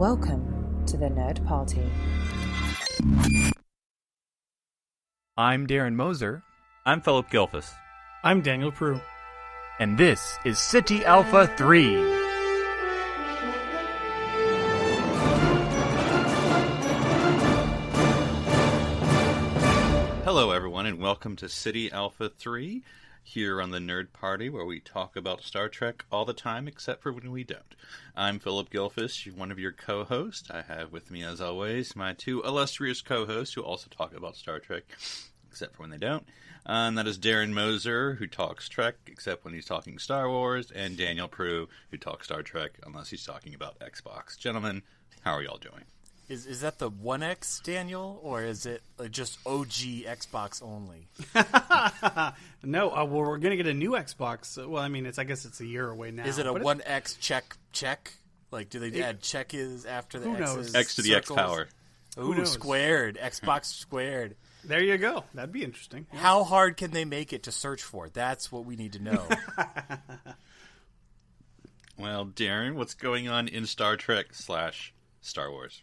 Welcome to the Nerd Party. I'm Darren Moser. I'm Phillip Gilfus. I'm Daniel Prue. And this is City Alpha 3. Hello, everyone, and welcome to City Alpha 3, here on the Nerd Party, where we talk about Star Trek all the time, except for when we don't. I'm Phillip Gilfus, one of your co-hosts. I have with me, as always, my two illustrious co-hosts who also talk about Star Trek, except for when they don't. And that is Darren Moser, who talks Trek, except when he's talking Star Wars, and Daniel Prue, who talks Star Trek, unless he's talking about Xbox. Gentlemen, how are y'all doing? Is that the 1X, Daniel, or is it just OG Xbox only? No, well, we're going to get a new Xbox. Well, I mean, I guess it's a year away now. Is it a 1X check? Like, do they add check is after the X's? X to the X power. Ooh, squared. Xbox squared. There you go. That'd be interesting. Yeah. How hard can they make it to search for? That's what we need to know. Well, Darren, what's going on in Star Trek / Star Wars?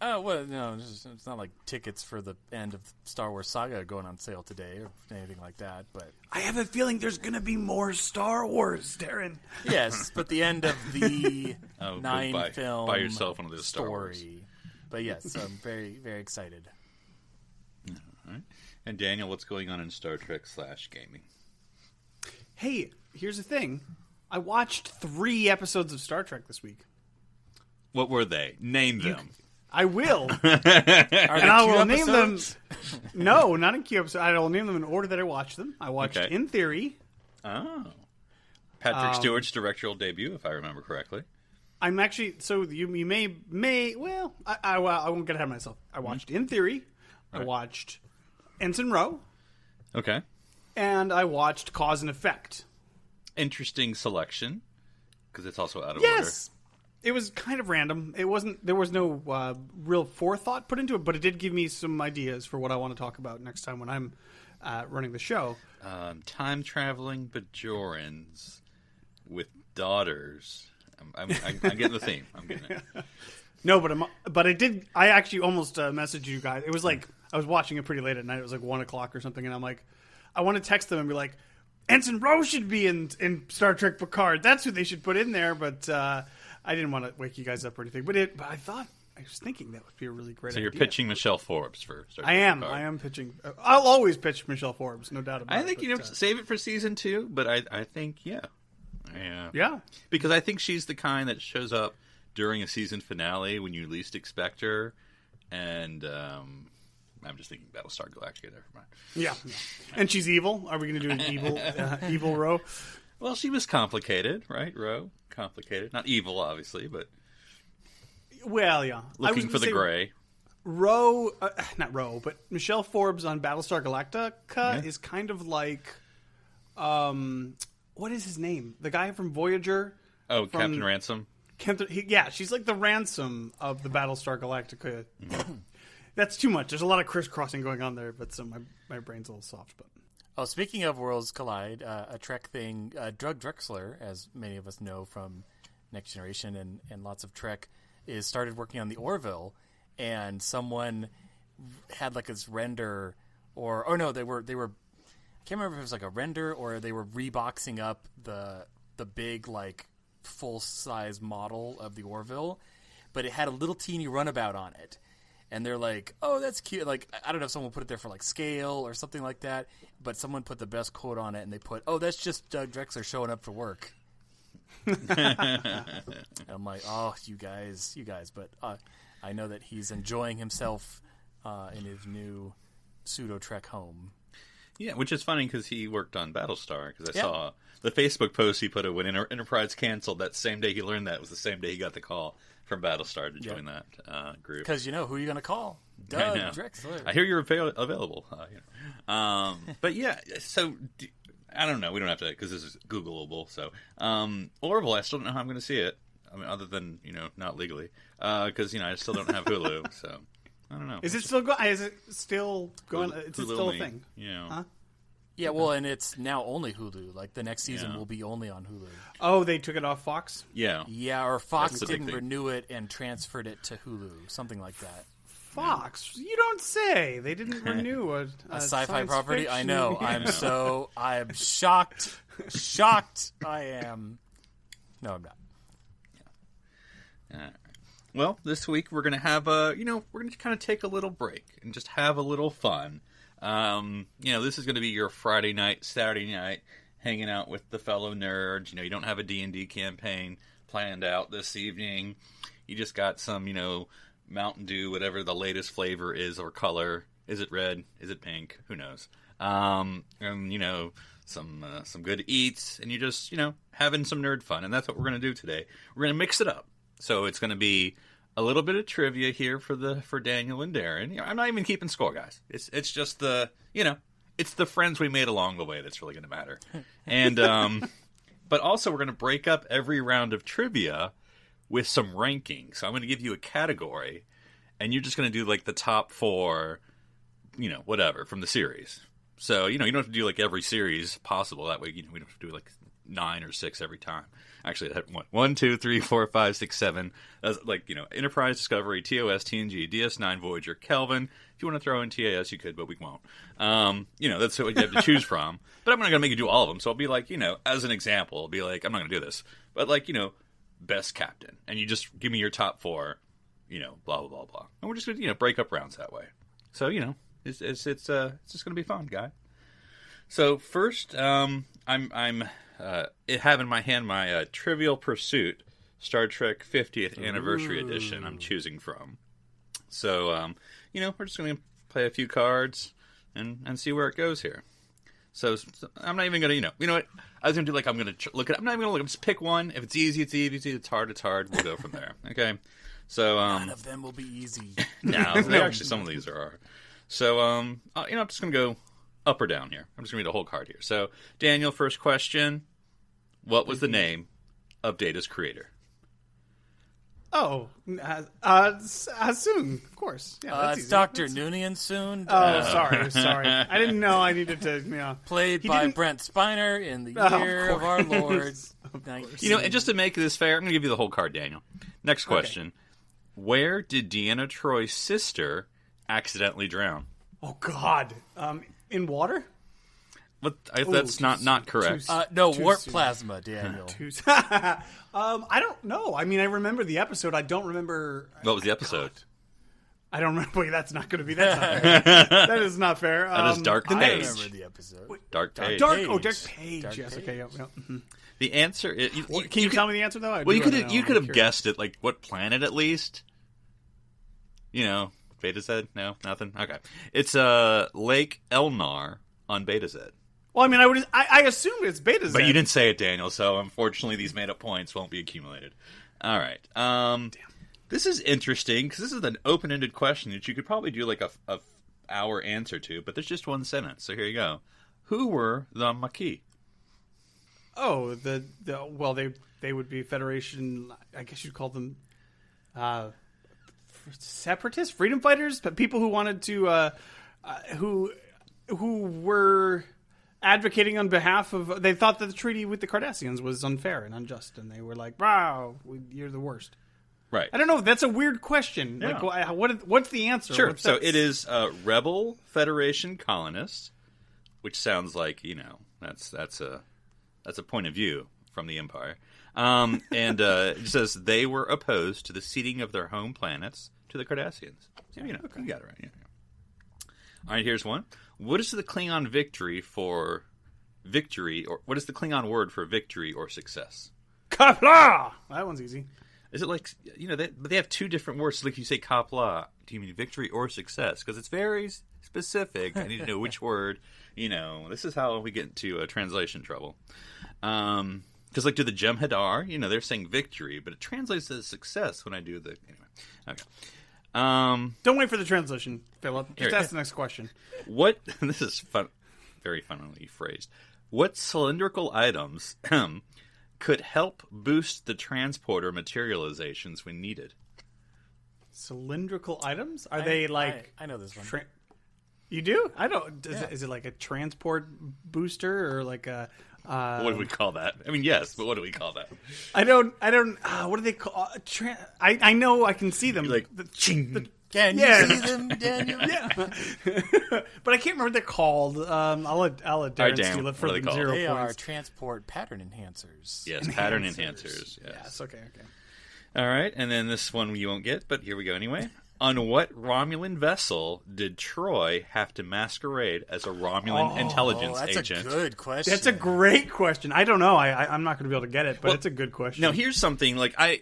Oh, well, no, it's not like tickets for the end of Star Wars Saga going on sale today or anything like that. But I have a feeling there's going to be more Star Wars, Darren. Yes, but the end of the 9-film buy yourself one of those Star Wars. But yes, I'm very, very excited. All right. And Daniel, what's going on in Star Trek / gaming? Hey, here's the thing. I watched 3 episodes of Star Trek this week. What were they? Name them. I will. And I will name them. No, not in Q episodes. I will name them in order that I watched them. I watched In Theory. Oh. Patrick Stewart's directorial debut, if I remember correctly. I'm actually, so you may, well, I won't get ahead of myself. I watched In Theory. Right. I watched Ensign Rowe. Okay. And I watched Cause and Effect. Interesting selection, because it's also out of order. Yes. It was kind of random. There was no real forethought put into it, but it did give me some ideas for what I want to talk about next time when I'm running the show. Time-traveling Bajorans with daughters. I'm getting the theme. I'm getting it. No, but I actually almost messaged you guys. It was like, I was watching it pretty late at night. It was like 1 o'clock or something, and I'm like, I want to text them and be like, Ensign Rowe should be in Star Trek Picard. That's who they should put in there, but I didn't want to wake you guys up or anything. But I was thinking that would be a really great idea. So you're pitching Michelle Forbes for Star Trek Picard. I am pitching. I'll always pitch Michelle Forbes, no doubt about it. I think save it for season 2, but I think, yeah. Yeah. Because I think she's the kind that shows up during a season finale when you least expect her, and I'm just thinking Battlestar Galactica. Never mind. Yeah. And she's evil. Are we going to do an evil Rowe? Well, she was complicated, right, Rowe? Complicated. Not evil, obviously, but... Well, yeah. Looking for the gray. Rowe, not Rowe, but Michelle Forbes on Battlestar Galactica is kind of like... what is his name? The guy from Voyager? Oh, Captain Ransom? She's like the Ransom of the Battlestar Galactica. That's too much. There's a lot of crisscrossing going on there, but my brain's a little soft. But oh, speaking of Worlds Collide, a Trek thing, Doug Drexler, as many of us know from Next Generation and lots of Trek, is started working on the Orville, and someone had like this render, or no, they were. I can't remember if it was like a render or they were reboxing up the big like full size model of the Orville, but it had a little teeny runabout on it. And they're like, oh, that's cute. Like, I don't know if someone put it there for, like, scale or something like that, but someone put the best quote on it, and they put, oh, that's just Doug Drexler showing up for work. And I'm like, oh, you guys. But I know that he's enjoying himself in his new pseudo-Trek home. Yeah, which is funny because he worked on Battlestar, because I saw the Facebook post he put when Enterprise canceled. That same day he learned that was the same day he got the call from Battlestar to join that group. Because you know who you're going to call. Doug Drexler. I hear you're available. But yeah, so I don't know. We don't have to, because this is Googleable. So Orville, I still don't know how I'm going to see it. I mean, other than, not legally. Because, I still don't have Hulu. So I don't know. Is it still going? Is it still going? It's Hulu still a thing. Yeah. Huh? Yeah, well, and it's now only Hulu. Like, the next season will be only on Hulu. Oh, they took it off Fox? Yeah. Yeah, or Fox That's the big didn't thing. renew it and transferred it to Hulu. Something like that. Fox? You don't say. They didn't renew a Sci-fi science property? I fiction- know. Yeah. I'm shocked. Shocked I am. No, I'm not. All right. Well, this week we're going to have we're going to kind of take a little break and just have a little fun. This is going to be your Friday night, Saturday night, hanging out with the fellow nerds. You don't have a D&D campaign planned out this evening. You just got some, Mountain Dew, whatever the latest flavor is or color. Is it red? Is it pink? Who knows? And, some good eats, and you're just, having some nerd fun. And that's what we're going to do today. We're going to mix it up. So it's going to be a little bit of trivia here for Daniel and Darren. I'm not even keeping score, guys. It's just it's the friends we made along the way that's really going to matter. And but also we're going to break up every round of trivia with some rankings. So I'm going to give you a category, and you're just going to do like the top 4, whatever from the series. So you don't have to do like every series possible. That way, we don't have to do like 9 or 6 every time. Actually, I had 1, 2, 3, 4, 5, 6, 7. That's like, Enterprise, Discovery, TOS, TNG, DS9, Voyager, Kelvin. If you want to throw in TAS, you could, but we won't. That's what you have to choose from. But I'm not going to make you do all of them. So I'll be like, as an example, I'll be like, I'm not going to do this. But like, best captain. And you just give me your top 4, blah, blah, blah, blah. And we're just going to, break up rounds that way. So, it's just going to be fun, guy. So first, I'm have in my hand my Trivial Pursuit Star Trek 50th Anniversary Edition I'm choosing from. So, we're just going to play a few cards and see where it goes here. So I'm not even going to, you know what? I was going to do like I'm going to look at I'm not even going to look. Just pick one. If it's easy, it's easy. It's hard, it's hard. We'll go from there. Okay? So, None of them will be easy. no, actually some of these are hard. So, I'm just going to go up or down here. I'm just going to read the whole card here. So, Daniel, first question. What was the name of Data's creator? Oh, soon, of course. Yeah, that's It's easy. Dr. Noonien soon. Oh, sorry. I didn't know I needed to, Played He by didn't- Brent Spiner in the Of year of our Lord. Of course. And just to make this fair, I'm going to give you the whole card, Daniel. Next question. Where did Deanna Troy's sister accidentally drown? Oh, God. In water? But that's not correct. No, Too warp soon. plasma, Daniel. I don't know. I mean, I remember the episode. I don't remember. What was the episode? I don't remember. Wait, that's not going to be. That's not fair. That is not fair. That is Dark I Page. remember the episode. Dark Page. Dark Page. Page. Dark Yes. Page. Okay. Yep. Mhm. The answer is... Can you tell me the answer though? Well, you could have guessed it, like, what planet at least? Beta Z? No? Nothing? Okay. It's Lake Elnar on Beta Z. Well, I mean, I assumed it's Beta Z. But you didn't say it, Daniel, so unfortunately these made-up points won't be accumulated. All right. This is interesting, because this is an open-ended question that you could probably do, like, a hour answer to, but there's just one sentence, so here you go. Who were the Maquis? Oh, they would be Federation. I guess you'd call them separatists, freedom fighters, but people who wanted to, who were advocating on behalf of. They thought that the treaty with the Cardassians was unfair and unjust, and they were like, "Wow, you're the worst." Right. I don't know. That's a weird question. Yeah. Like, what's the answer? Sure. So it is Rebel Federation colonists, which sounds like that's a point of view from the Empire. And it says they were opposed to the ceding of their home planets to the Cardassians. So, you got it right. Yeah. All right, here's one. What is the Klingon or what is the Klingon word for victory or success? Kapla. That one's easy. Is it like, they have two different words. Like you say Kapla, do you mean victory or success? Because it's very specific. I need to know which word, this is how we get into translation trouble. Because like to the Jem'Hadar, they're saying victory, but it translates as success when I do the, anyway. Okay. Don't wait for the translation, Philip. Just Here. ask the next question. What, this is fun, very funnily phrased. What cylindrical items could help boost the transporter materializations when needed? Cylindrical items? Are they like? I know this one. You do? I don't. Is it like a transport booster or like a? What do we call that? I mean, yes, but what do we call that? I don't. What do they call? I know I can see them. Like Can you see them, Daniel? Yeah, but I can't remember what they're called. I'll let Darren steal it for what are they called? 0 They points. are transport pattern enhancers. Yes, pattern enhancers. Yes. Okay. All right, and then this one you won't get, but here we go anyway. On what Romulan vessel did Troy have to masquerade as a Romulan intelligence That's agent? a good question. That's a great question. I don't know. I'm not going to be able to get it, but it's a good question. Now, here's something like I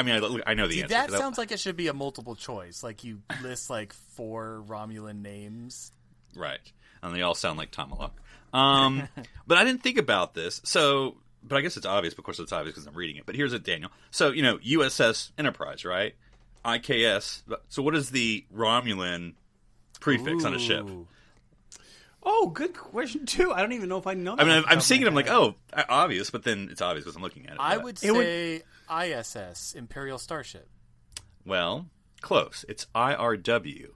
know the answer. That sounds like it should be a multiple choice. Like you list like 4 Romulan names. Right, and they all sound like Tomalak. But I didn't think about this, so. But I guess it's obvious. Of course, it's obvious because I'm reading it. But here's it, Daniel. So USS Enterprise, right? IKS. So what is the Romulan prefix on a ship? Oh, good question too. I don't even know if I know that. I mean, I'm seeing it. I'm like, oh, obvious. But then it's obvious because I'm looking at it. I would say ISS, Imperial Starship. Well, close. It's IRW,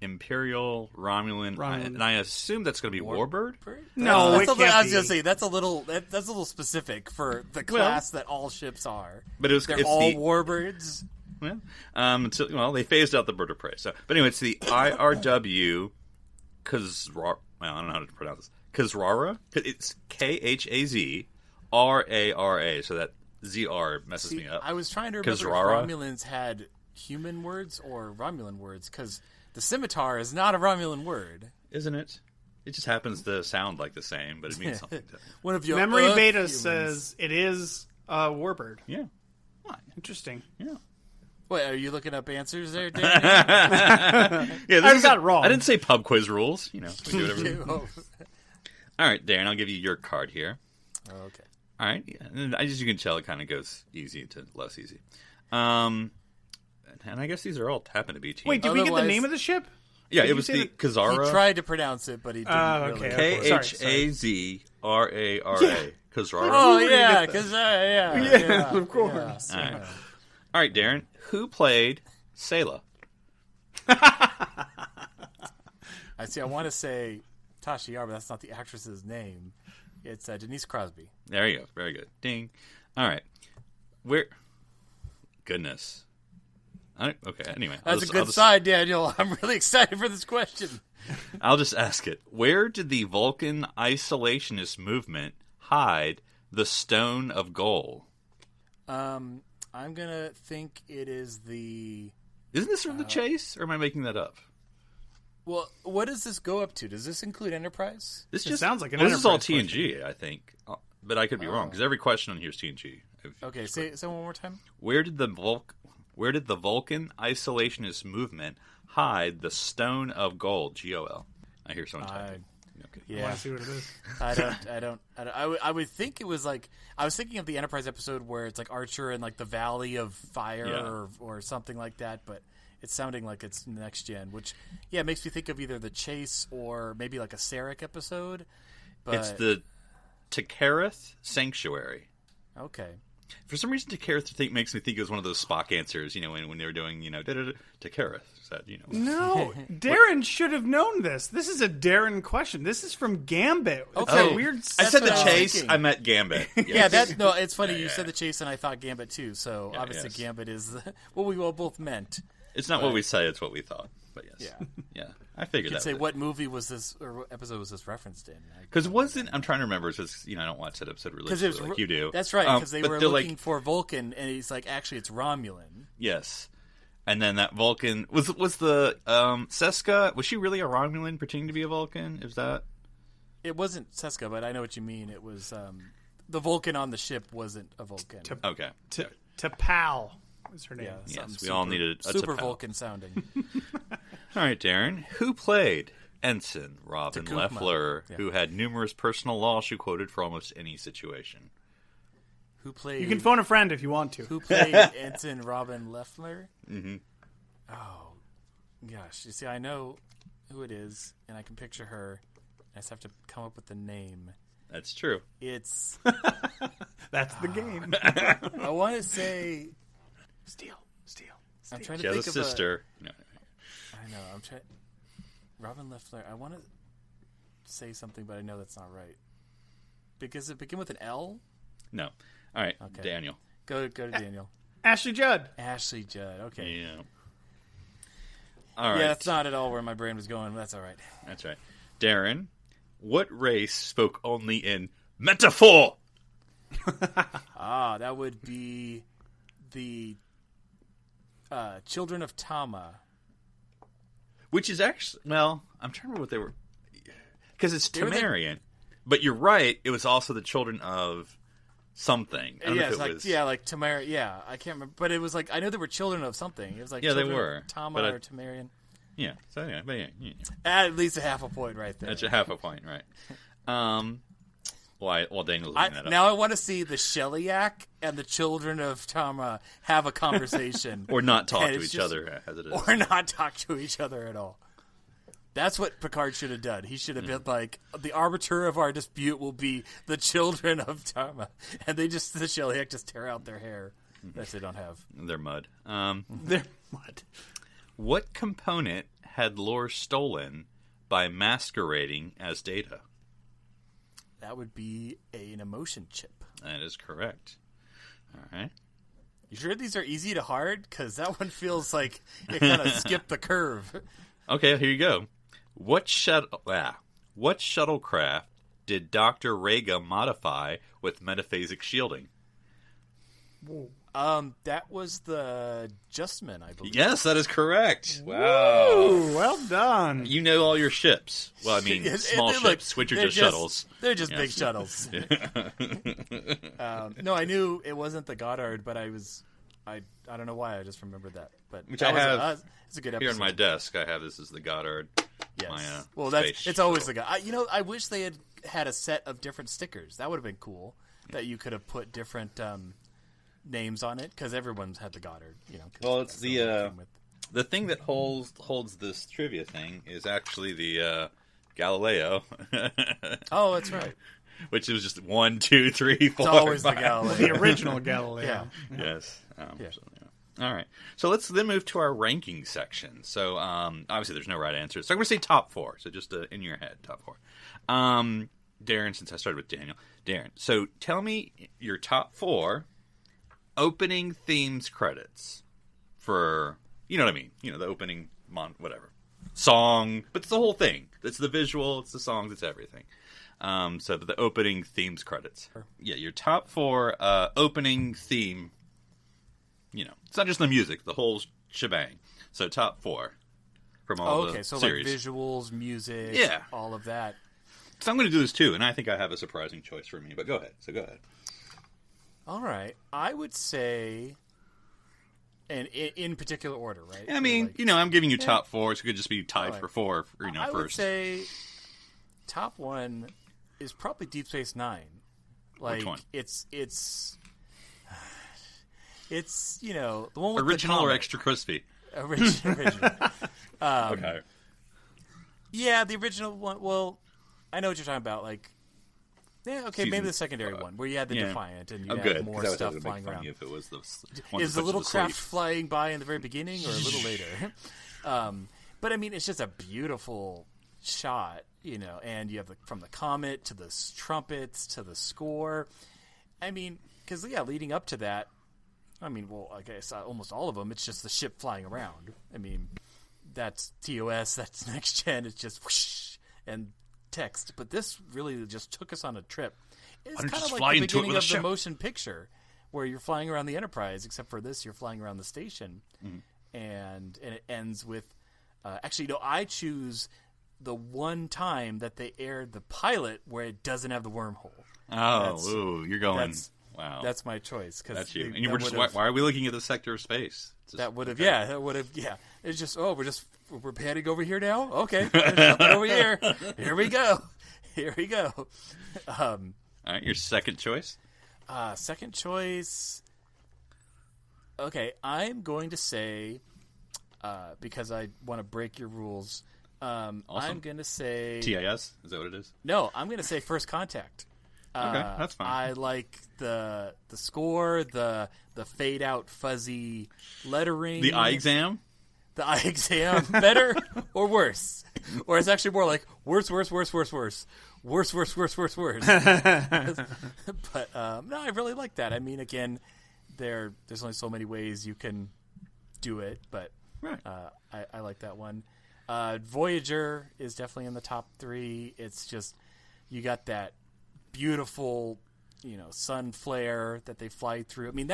Imperial Romulan. And I assume that's going to be Warbird. No, I it was can't going be. to say that's a little specific for the class that all ships are. But They're all warbirds. Well, they phased out the bird of prey. So, but anyway, it's the IRW Kazrara. Well, I don't know how to pronounce this. Kazrara. It's KHAZRARA. So that ZR messes me up. I was trying to remember if Romulans had human words or Romulan words because the scimitar is not a Romulan word, isn't it? It just happens to sound like the same, but it means something different. One of your Memory Beta humans. says it is Warbird. Yeah. Interesting. Yeah. Wait, are you looking up answers there, Dan? Yeah, I got it wrong. I didn't say pub quiz rules. We do whatever. Oh, All right, Darren, I'll give you your card here. okay. All right. Yeah. And as you can tell, it kind of goes easy to less easy. And I guess these are all happen to be teams. Wait, did we get the Otherwise- name of the ship? yeah, did it you was say the that- Kazara. He tried to pronounce it, but he didn't really. okay. KHAZRARA. Kazara. Oh, yeah, because, yeah. of course. All right. All right, Darren. Who played Sayla? I see. I want to say Tasha Yar, but that's not the actress's name. It's Denise Crosby. There you go. Very good. Ding. All right. Goodness. Okay, anyway. That's a good side, Daniel. I'm really excited for this question. I'll just ask it. Where did the Vulcan isolationist movement hide the Stone of Gold? I'm going to think it is the... Isn't this from The Chase, or am I making that up? Well, what does this go up to? Does this include Enterprise? This It sounds like an This is all Enterprise TNG, I think. But I could be wrong, because every question on here is TNG. Okay, say one more time. Where did the Vulcan isolationist movement hide the Stone of Gold? GOL. I hear someone typing. Okay. I Yeah, want to see what it is. I would think it was like I was thinking of the Enterprise episode where it's like Archer and like the Valley of Fire or something like that, but it's sounding like it's Next Gen, which makes me think of either the Chase or maybe like a Sarek episode. But It's the Takareth Sanctuary. okay. For some reason, Takareth makes me think it was one of those Spock answers, when they were doing, Takareth. Said, No, Darren should have known this. This is a Darren question. This is from Gambit. It's Okay. a weird. I said the what I was Chase. thinking. I meant Gambit. Yeah, it's funny you said the Chase and I thought Gambit too. So obviously yes. Gambit is what we all both meant. It's not what we say; it's what we thought. But yes, yeah. I figured You that. could say what movie was this or what episode was this referenced in? Because I'm trying to remember. Because I don't watch that episode religiously like you do. That's right, because they but were they're looking like, for Vulcan, and he's like, actually, it's Romulan. yes. And then that Vulcan was the Seska. Was she really a Romulan pretending to be a Vulcan? Is that? It wasn't Seska, but I know what you mean. It was the Vulcan on the ship wasn't a Vulcan. Okay. T'Pau is her name. Yeah, Yes, something we all needed a super T'Pau. Vulcan sounding. All right, Darren. Who played Ensign Robin Takuma. Leffler, Yeah. who had numerous personal law she quoted for almost any situation? Who played? You can phone a friend if you want to. Who played Ensign Robin Leffler? Mm-hmm. Oh, gosh. You see, I know who it is, and I can picture her. I just have to come up with the name. That's true. It's... That's the game. I want to say... Steal. I'm trying She to has think a of sister. I know. I'm trying... Robin Leffler. I want to say something, but I know that's not right. Because it begin with an L? No. All right, Okay. Daniel. Go to Daniel. Ashley Judd. Ashley Judd. Okay. Yeah. All right. Yeah, that's not at all where my brain was going. But that's all right. That's right. Darren, what race spoke only in metaphor? That would be the Children of Tama. Which is actually, well, I'm trying to remember what they were. Because it's They were the- Temerian. But you're right, it was also the children of something. I don't know if It's it like was. like Tamara. Yeah, I can't remember, but it was like I know they were children of something. It was like Yeah, they children were, of Tama but or Tamarian. Yeah. So anyway, but yeah. At least a half a point right there. That's a half a point, right? While Daniel's looking that up. Now I want to see the Shellyak and the children of Tama have a conversation, Or not talk And to it's each other as it is. or not talk to each other at all. That's what Picard should have done. He should have been like, the arbiter of our dispute will be the children of Tama, and the Shellyak just tear out their hair that they don't have. They're mud. They're mud. What component had Lore stolen by masquerading as Data? That would be an emotion chip. That is correct. All right. You sure these are easy to hard? Because that one feels like it kind of skipped the curve. Okay, here you go. What shuttlecraft did Dr. Rega modify with metaphasic shielding? That was the Justman, I believe. Yes, that is correct. Wow. Ooh, well done. You know all your ships. Well, I mean, small ships, which are they're just shuttles. They're just big shuttles. No, I knew it wasn't the Goddard, but I don't know why. I just remembered that. But Which that I have it's a good episode. Here on my desk, I have this as the Goddard. Yes. My, well, space it's always shuttle. the guy. I wish they had a set of different stickers. That would have been cool. That you could have put different names on it because everyone's had the Goddard. 'Cause Well, it's that's what it came with. the thing that holds this trivia thing is actually the Galileo. Oh, that's right. Which was just 1, 2, 3, 4. It's always the 5. Galileo. The original Galileo. Yeah. Yes. Yeah. So, yeah. All right. So let's then move to our ranking section. So obviously there's no right answer. So I'm going to say top 4. So just in your head, top 4. Darren, since I started with Daniel. Darren, so tell me your top 4 opening themes credits for, you know what I mean? The opening, whatever. Song. But it's the whole thing. It's the visual, it's the songs, it's everything. So the opening themes credits. Yeah, your top 4 opening theme. It's not just the music, the whole shebang. So top 4 from all the So series. like visuals, music, Yeah. all of that. So I'm going to do this too, and I think I have a surprising choice for me. But go ahead. So go ahead. All right, I would say, and in particular order, right? I mean, I'm giving you top 4, so it could just be tied Right. for 4. I first. would say top 1 is probably Deep Space Nine. Like, Which one? It's the one with Original the or comet. extra crispy? Original. Okay. Yeah, the original one. Well, I know what you're talking about. Like, yeah, okay, Season- maybe the secondary one where you had the yeah. Defiant and you Oh, had good. more 'cause I stuff was going flying to make around. funny if it was the one Is that the little puts you to craft sleep. flying by in the very beginning or a little later? But I mean, it's just a beautiful shot, and you have from the comet to the trumpets to the score. I mean, because leading up to that, I mean, well, I guess almost all of them, it's just the ship flying around. I mean, that's TOS, that's Next Gen, it's just whoosh and text. But this really just took us on a trip. It's don't you kind of just like fly the into it beginning with a of the ship? motion picture where you're flying around the Enterprise, except for this, you're flying around the station. And it ends with, I choose the one time that they aired the pilot where it doesn't have the wormhole. Oh, you're going. that's- Wow. That's my choice. Cause That's you. that And you were just, would've- why are we looking at the sector of space? It's just- That would have, yeah. It's just, we're heading over here now? Okay. There's nothing over here. Here we go. All right, your second choice? Second choice. Okay, I'm going to say, because I want to break your rules, I'm going to say... TIS? Is that what it is? No, I'm going to say First Contact. Okay, that's fine. I like the score, the fade out fuzzy lettering. The eye exam? the eye exam better or worse? Or it's actually more like worse. Worse. But no, I really like that. I mean, again, there's only so many ways you can do it, but Right. I like that one. Voyager is definitely in the top 3. It's just, you got that beautiful, sun flare that they fly through. I mean,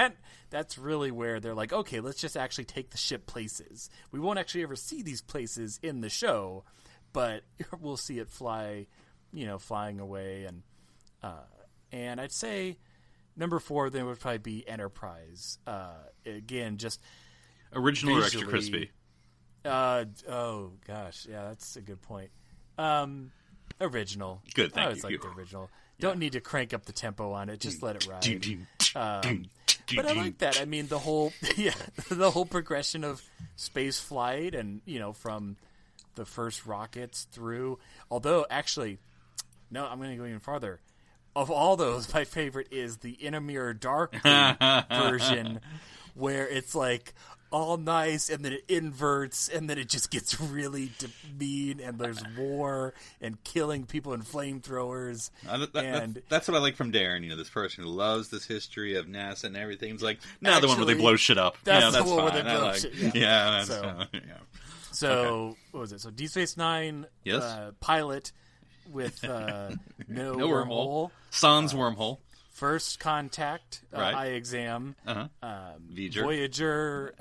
that's really where they're like, okay, let's just actually take the ship places. We won't actually ever see these places in the show, but we'll see it flying away. And I'd say number 4 then would probably be Enterprise. Again, just Original visually, or extra crispy? Oh gosh, yeah, that's a good point. Original. Good, thank I always you. like the original. Don't need to crank up the tempo on it. Just let it ride. But I like that. I mean, the whole progression of space flight, and from the first rockets through. Although, actually, no, I'm going to go even farther. Of all those, my favorite is the Inamir Dark version, where it's like all nice, and then it inverts, and then it just gets really mean, and there's war and killing people in flamethrowers. That's what I like from Darren. This person who loves this history of NASA and everything. It's like, the one where they blow shit up. That's the one fine. where they blow shit. Yeah. So Okay. what was it? So Deep Space Nine, Yes. pilot with no wormhole. Sans wormhole. First Contact, Right. eye exam, Voyager,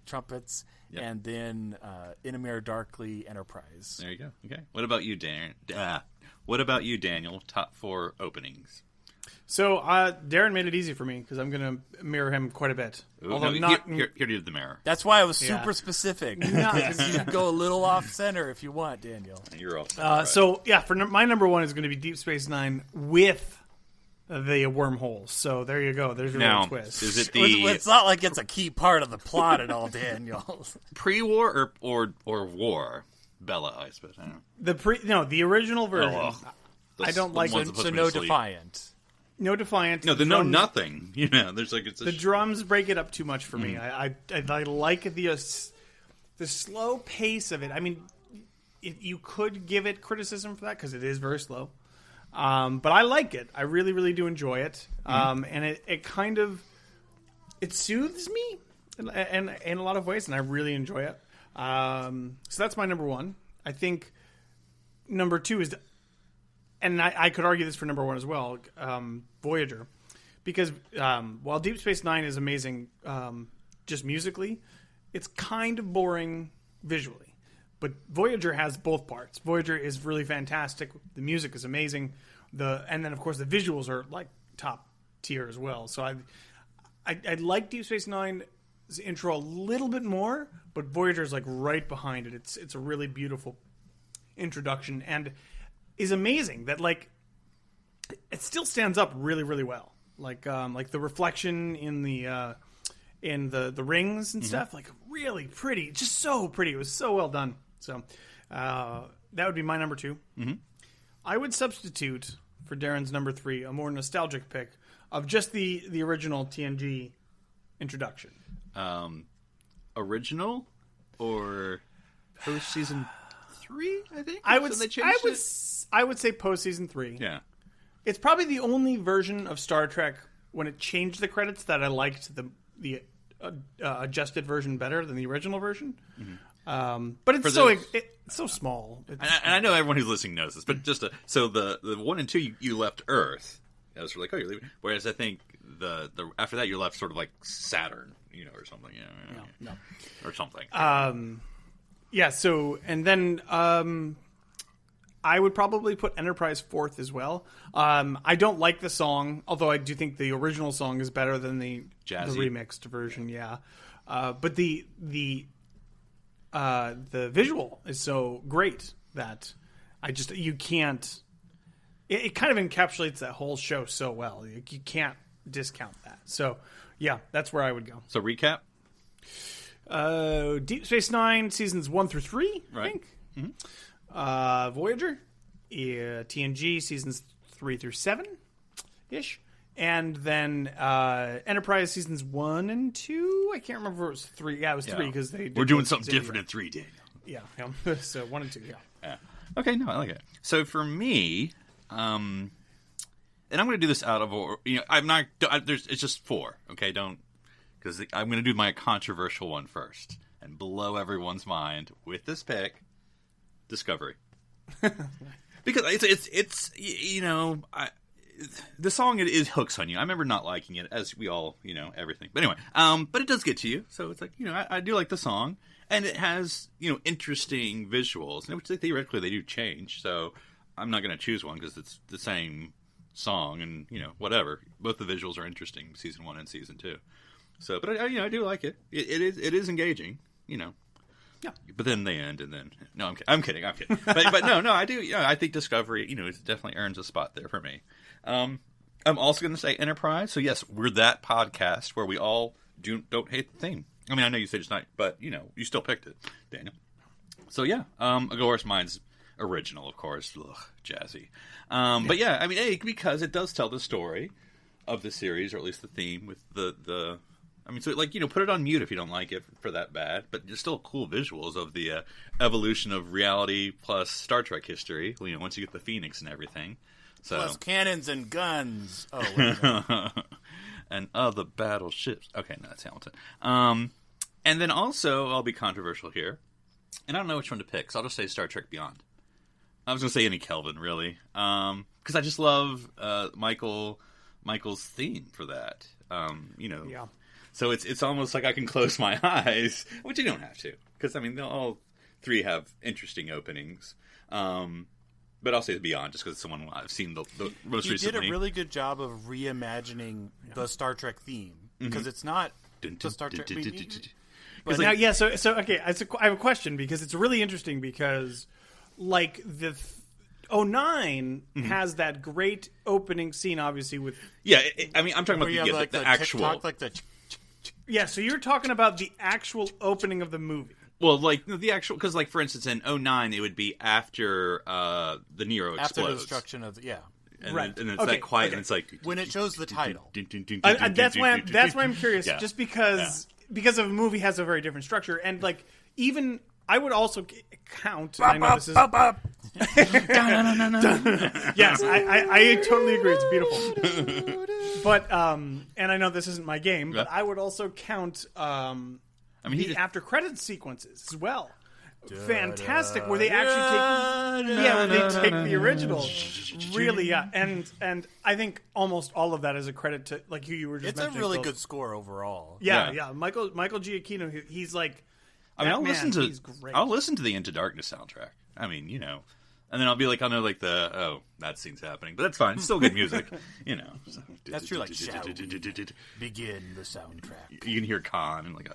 trumpets, Yep. and then Inamir Darkly Enterprise. There you go. Okay. What about you, Darren? What about you, Daniel? Top 4 openings. So Darren made it easy for me because I'm going to mirror him quite a bit. Ooh, Although no, not here to the mirror. That's why I was Yeah. super specific. You can go a little off center if you want, Daniel. You're all So yeah, my number 1 is going to be Deep Space Nine with the wormholes. So there you go. There's your Now, little twist. is it the It's not like it's a key part of the plot at all, Daniel. pre-war or war? Bella, I suppose. I don't know. The original version. I don't like ones it. that put So me no to sleep. Defiant. No Defiant. No, nothing. There's like it's a The drums break it up too much for me. I like the slow pace of it. I mean, you could give it criticism for that because it is very slow. But I like it. I really, really do enjoy it. And it kind of it soothes me in a lot of ways, and I really enjoy it. So that's my number 1. I think number 2 is, and I could argue this for number 1 as well, Voyager, because while Deep Space Nine is amazing, just musically, it's kind of boring visually. But Voyager has both parts. Voyager is really fantastic. The music is amazing. And then of course the visuals are like top tier as well. So I like Deep Space Nine's intro a little bit more, but Voyager is like right behind it. It's a really beautiful introduction and is amazing that like it still stands up really, really well. Like the reflection in the rings and stuff, like really pretty, just so pretty. It was so well done. So that would be my number 2. Mm-hmm. I would substitute for Darren's number 3 a more nostalgic pick of just the original TNG introduction. Original or post season 3? I think I would it? I would say post season 3. Yeah. It's probably the only version of Star Trek when it changed the credits that I liked the adjusted version better than the original version. Mm-hmm. But it's it's so small. And I know everyone who's listening knows this, but so the 1 and 2 you left Earth. I was like, oh, you're leaving. Whereas I think the after that you're left sort of like Saturn, or something. No. Or something. Yeah. So and then I would probably put Enterprise 4th as well. I don't like the song, although I do think the original song is better than the remixed version. Yeah. But the visual is so great that you can't. It kind of encapsulates that whole show so well. You can't discount that. So yeah, that's where I would go. So recap. Deep Space Nine seasons 1 through 3, right. I think. Mm-hmm. Voyager, TNG seasons 3 through 7 ish, And then Enterprise seasons 1 and 2. I can't remember if it was 3. Yeah, it was 3 because they. We're doing something different in 3, Daniel. Yeah. So 1 and 2. Yeah. Okay, no, I like it. So for me, and I'm going to do this out of order. I'm not. It's just 4. Okay, don't, because I'm going to do my controversial one first and blow everyone's mind with this pick, Discovery. Because it's the song is hooks on you. I remember not liking it, as we all everything. But anyway, but it does get to you. So it's like I do like the song, and it has interesting visuals, which theoretically they do change. So I'm not going to choose one because it's the same song, and whatever. Both the visuals are interesting, season 1 and season 2. So, but I do like it. It is engaging. Yeah. But then they end, and then no, I'm kidding. But no, I do. I think Discovery, it definitely earns a spot there for me. I'm also going to say Enterprise. So yes, we're that podcast where we all don't hate the theme. I mean, I know you said it's not, but you still picked it, Daniel. So yeah, of course, mine's original, of course. Ugh, jazzy. But yeah, I mean, because it does tell the story of the series, or at least the theme with the. I mean, so put it on mute if you don't like it for that bad, but there's still cool visuals of the evolution of reality plus Star Trek history. Once you get the Phoenix and everything, so plus cannons and guns. Oh, wait a minute. And other battleships. Okay, no, that's Hamilton. And then also, I'll be controversial here, and I don't know which one to pick, so I'll just say Star Trek Beyond. I was going to say any Kelvin, really, because I just love Michael's theme for that. Yeah. So it's almost like I can close my eyes, which you don't have to, because I mean all 3 have interesting openings. But I'll say Beyond just because it's someone I've seen the most recently. You did a really good job of reimagining the Star Trek theme because it's not the Star Trek. But now, yeah. So okay. I have a question because it's really interesting because like the 09 has that great opening scene, obviously with I mean, I'm talking about the actual TikTok, like the. Yeah, so you're talking about the actual opening of the movie. Well, like the actual, because like for instance in 09 it would be after the Nero explodes. After the destruction of and right. Then, and it's that quiet, and it's like when it shows the title. That's why I'm curious, just because a movie has a very different structure, and like even I would also count. I know this is. Yes, I totally agree. It's beautiful. But and I know this isn't my game, but I would also count the after credits sequences as well. Fantastic, where they actually take the original. Really, and I think almost all of that is a credit to like who you were just mentioning. It's a really good score overall. Yeah. Michael Giacchino, he's like. I mean, I'll listen to the Into Darkness soundtrack. I mean, and then I'll be like, I'll know like that scene's happening, but that's fine. It's still good music, So. That's true. Like, shall we begin the soundtrack? You can hear Khan and like,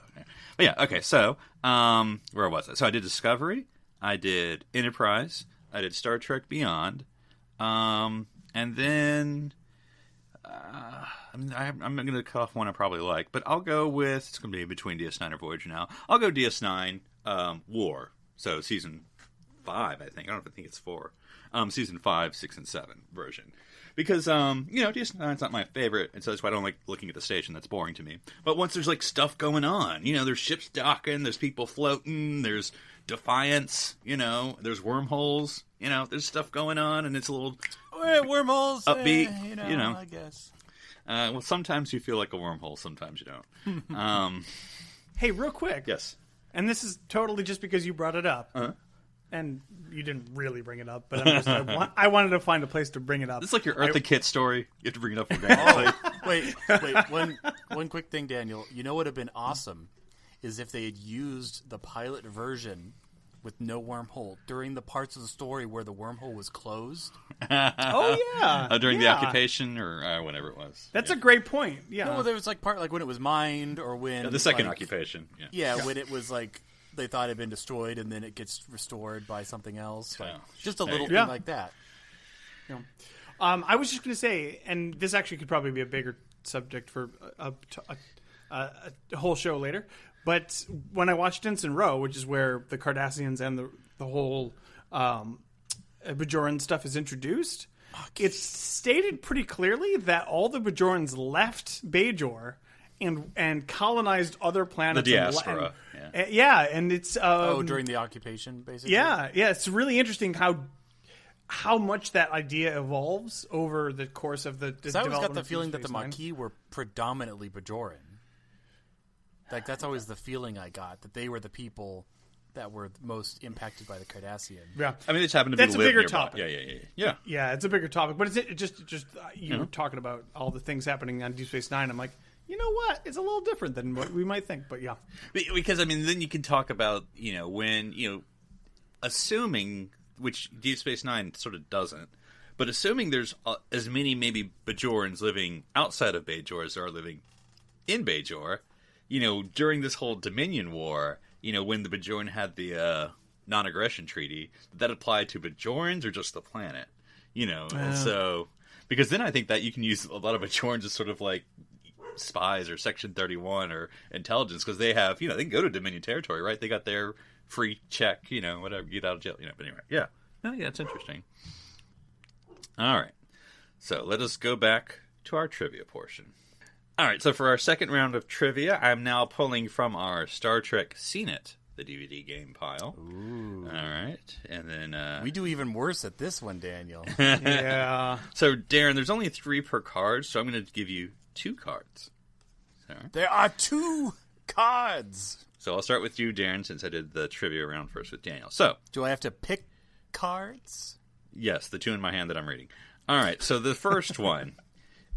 but yeah, okay. So, where was I? So I did Discovery, I did Enterprise, I did Star Trek Beyond, and then. I'm going to cut off one I probably like, but I'll go with, it's going to be between DS9 or Voyager now. I'll go DS9, War. So season 5, I think. I don't think it's 4. Season 5, 6, and 7 version. Because, DS9's not my favorite, and so that's why I don't like looking at the station. That's boring to me. But once there's, like, stuff going on, there's ships docking, there's people floating, there's Defiance, there's wormholes, there's stuff going on, and it's a little... wormholes, upbeat, I guess. Well, sometimes you feel like a wormhole, sometimes you don't. Hey, real quick. Yes. And this is totally just because you brought it up. Uh-huh. And you didn't really bring it up, but I wanted to find a place to bring it up. It's like your Eartha Kitt story. You have to bring it up. Wait. One quick thing, Daniel. You know what would have been awesome is if they had used the pilot version with no wormhole during the parts of the story where the wormhole was closed. Oh yeah, during the occupation or whatever it was. That's a great point. Yeah, no, there was like part like when it was mined or when the second occupation. Yeah, when it was like they thought it had been destroyed and then it gets restored by something else. Like, just a little thing like that. Yeah. I was just going to say, and this actually could probably be a bigger subject for a whole show later. But when I watched Ensign Row, which is where the Cardassians and the whole Bajoran stuff is introduced, it's stated pretty clearly that all the Bajorans left Bajor and colonized other planets. The diaspora. And it's during the occupation, basically. Yeah, it's really interesting how much that idea evolves over the course of the development. I always got the feeling of that the Deep Space Nine. Maquis were predominantly Bajoran. Like, that's always the feeling I got, that they were the people that were most impacted by the Cardassian. Yeah, I mean, they just happen to that's be a bigger nearby. topic. Yeah, it's a bigger topic. But it's just you were talking about all the things happening on Deep Space Nine. I'm like, you know what? It's a little different than what we might think. But yeah, because I mean, then you can talk about when assuming, which Deep Space Nine sort of doesn't, but assuming there's as many maybe Bajorans living outside of Bajor as there are living in Bajor, during this whole Dominion War, when the Bajoran had the non-aggression treaty, did that apply to Bajorans or just the planet? And so, because then I think that you can use a lot of Bajorans as sort of like spies or Section 31 or intelligence, because they have, they can go to Dominion territory, right? They got their free check, whatever, get out of jail, but anyway, yeah. Oh, yeah, it's interesting. All right. So let us go back to our trivia portion. All right, so for our second round of trivia, I'm now pulling from our Star Trek CNET, the DVD game pile. Ooh. All right, and then... we do even worse at this one, Daniel. yeah. So, Darren, there's only 3 per card, so I'm going to give you 2 cards. Sorry. There are 2 cards! So I'll start with you, Darren, since I did the trivia round first with Daniel. So... Do I have to pick cards? Yes, the 2 in my hand that I'm reading. All right, so the first one...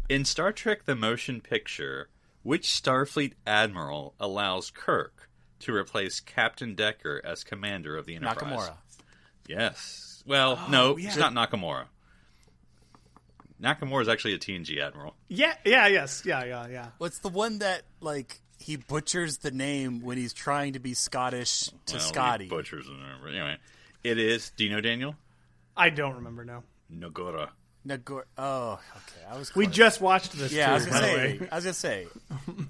In Star Trek the Motion Picture, which Starfleet admiral allows Kirk to replace Captain Decker as commander of the Enterprise? Nakamura. Yes. Well, no, it's not Nakamura. Nakamura is actually a TNG admiral. Yeah. What's the one that, like, he butchers the name when he's trying to be Scottish to Scotty? He butchers it. Anyway, it is, do you know, Daniel? I don't remember, no. Nagora. Oh, okay. I was close. We just watched this. Yeah, too, I was gonna by the way. say.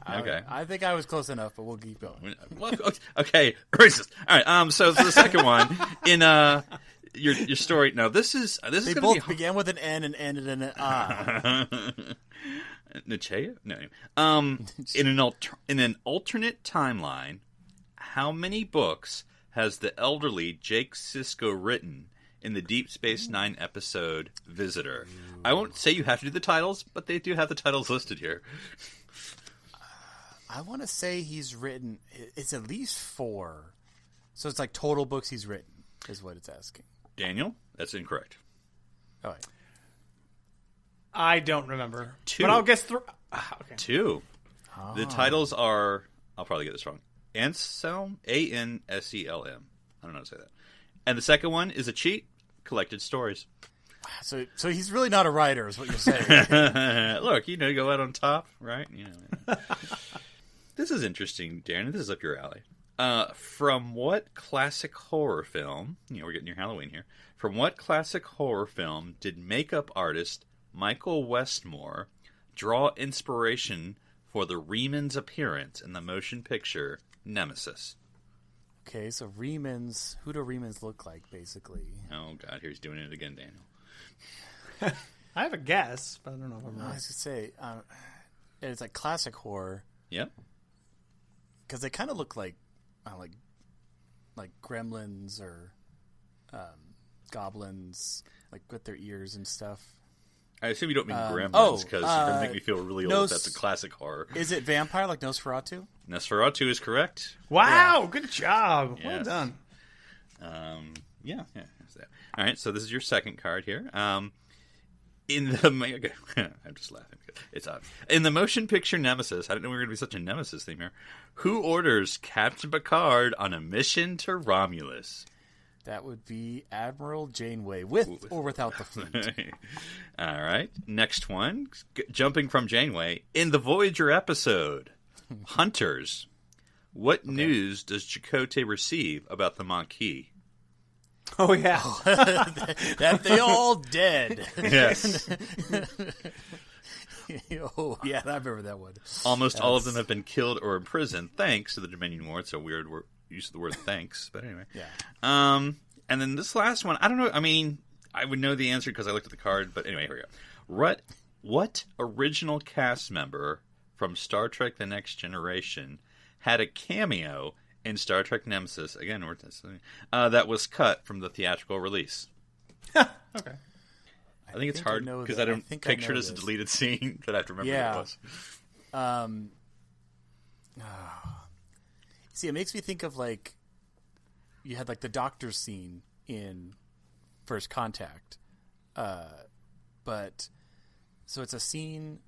Okay. I think I was close enough, but we'll keep going. Well, okay, racist. All right. So the second one in your story. Now this is They going both began with an N and ended in an I. Nachea? No. In an alternate timeline, how many books has the elderly Jake Sisko written in the Deep Space Nine episode Visitor? I won't say you have to do the titles, but they do have the titles listed here. I want to say he's written... It's at least 4. So it's like total books he's written, is what it's asking. Daniel, that's incorrect. All right. I don't remember. 2. But I'll guess 3. Okay. 2. The titles are... I'll probably get this wrong. Anselm? Anselm. I don't know how to say that. And the second one is a cheat. Collected stories. So he's really not a writer, is what you're saying. Look, go out on top, right? This is interesting, Darren. This is up your alley. From what classic horror film, we're getting your Halloween here. From what classic horror film did makeup artist Michael Westmore draw inspiration for the Reman's appearance in the motion picture Nemesis? Okay, so Remans... Who do Remans look like, basically? Oh, God, here's doing it again, Daniel. I have a guess, but I don't know if I'm I right. was going to say, it's like classic horror. Yep. Because they kind of look like gremlins or goblins, like with their ears and stuff. I assume you don't mean Gremlins, because you're going to make me feel really old if that's a classic horror. Is it vampire, like Nosferatu? Nosferatu is correct. Wow, good job. Well Yes. done. Yeah. That's that. All right, so this is your second card here. In the I'm just laughing because it's obvious. In the motion picture Nemesis, I didn't know we were going to be such a Nemesis theme here. Who orders Captain Picard on a mission to Romulus? That would be Admiral Janeway, with or without the fleet. All right, next one. Jumping from Janeway, in the Voyager episode, Hunters, what news does Chakotay receive about the Maquis? Oh, yeah. That they all dead. Yes. Oh, yeah, I remember that one. Almost all of them have been killed or imprisoned thanks to the Dominion War. It's a weird use of the word thanks, but anyway. Yeah. And then this last one, I don't know. I mean, I would know the answer because I looked at the card, but anyway, here we go. What original cast member from Star Trek The Next Generation had a cameo in Star Trek Nemesis, again, that was cut from the theatrical release? Okay. I think it's hard because I don't picture it as a deleted scene that I have to remember what it was. See, it makes me think of like you had like the doctor scene in First Contact, but so it's a scene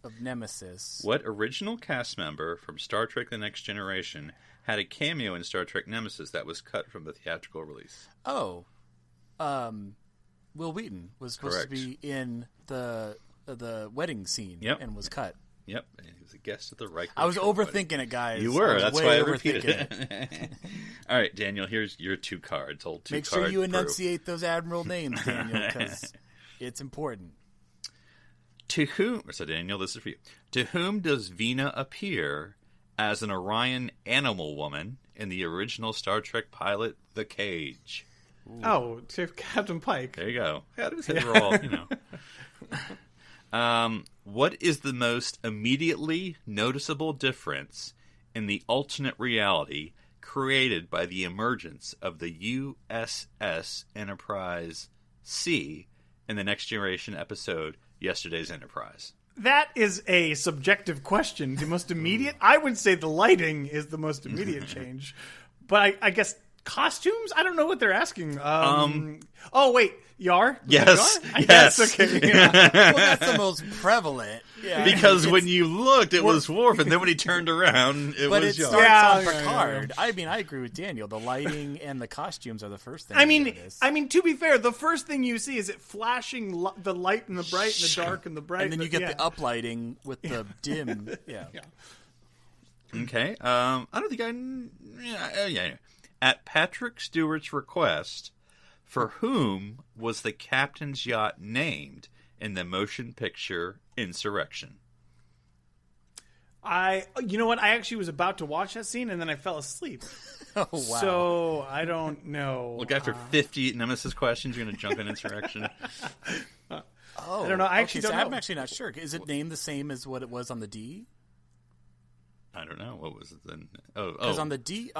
of Nemesis. What original cast member from Star Trek The Next Generation had a cameo in Star Trek Nemesis that was cut from the theatrical release? Oh, Will Wheaton was supposed to be in the wedding scene and was cut. Yep, he was a guest at the Riker. I was overthinking it, guys. You were. That's why I repeated it. All right, Daniel, here's your 2 cards. Make sure you enunciate those admiral names, Daniel, because it's important. To whom, so Daniel, this is for you. To whom does Vina appear as an Orion animal woman in the original Star Trek pilot, The Cage? Ooh. Oh, to Captain Pike. There you go. Yeah, these are all, what is the most immediately noticeable difference in the alternate reality created by the emergence of the USS Enterprise C in the Next Generation episode, Yesterday's Enterprise? That is a subjective question. The most immediate? I would say the lighting is the most immediate change. But I guess costumes? I don't know what they're asking. Oh, wait. Yar? Yes. Yar? Yes. Okay. Yeah. Well, that's the most prevalent. Yeah. Because when you looked, it was Worf, and then when he turned around, it but was it Yar. starts on Picard. I mean, I agree with Daniel. The lighting and the costumes are the first thing. I mean, to be fair, the first thing you see is it flashing the light and the bright and the dark and the bright. And then you get the uplighting with the dim. Yeah. Okay. I don't think yeah. At Patrick Stewart's request, for whom was the captain's yacht named in the motion picture Insurrection? You know what? I actually was about to watch that scene and then I fell asleep. Oh, wow. So I don't know. Look, after 50 Nemesis questions, you're going to jump in Insurrection? I don't know. I actually don't know. I'm actually not sure. Is it named the same as what it was on the D? I don't know. What was it then? Because on the D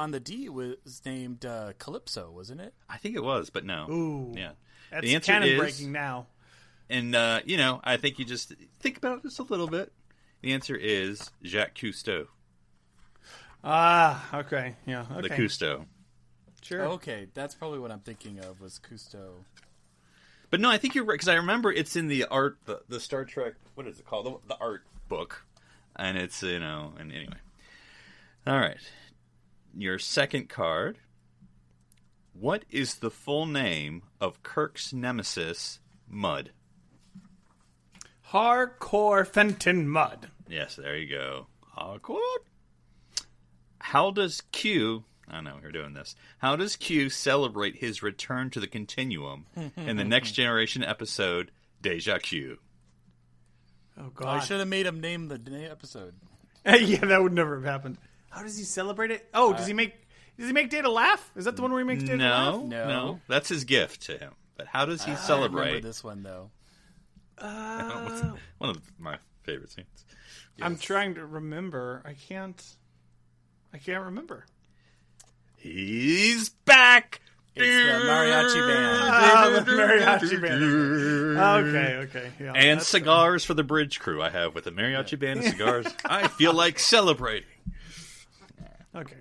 it was named Calypso, wasn't it? I think it was, but no. Ooh. Yeah. That's the answer canon is, breaking now. And, I think you just think about it just a little bit. The answer is Jacques Cousteau. Ah, okay. Yeah, okay. The Cousteau. Sure. Okay, that's probably what I'm thinking of was Cousteau. But no, I think you're right, because I remember it's in the art, the Star Trek, what is it called? The art book. And it's, and anyway. All right. Your second card. What is the full name of Kirk's nemesis, Mudd? Hardcore Fenton Mudd. Yes, there you go. Hardcore. How does Q... I know we're doing this. How does Q celebrate his return to the continuum in the Next Generation episode, Deja Q? Oh, God. I should have made him name the episode. Yeah, that would never have happened. How does he celebrate it? Oh, does he make Data laugh? Is that the one where he makes Data laugh? No. That's his gift to him. But how does he celebrate? I remember this one, though. One of my favorite scenes. Yes. I'm trying to remember. I can't remember. He's back. It's the mariachi band. The mariachi band. Okay. Yeah, and cigars for the bridge crew I have with the mariachi band and cigars. I feel like celebrating. Okay.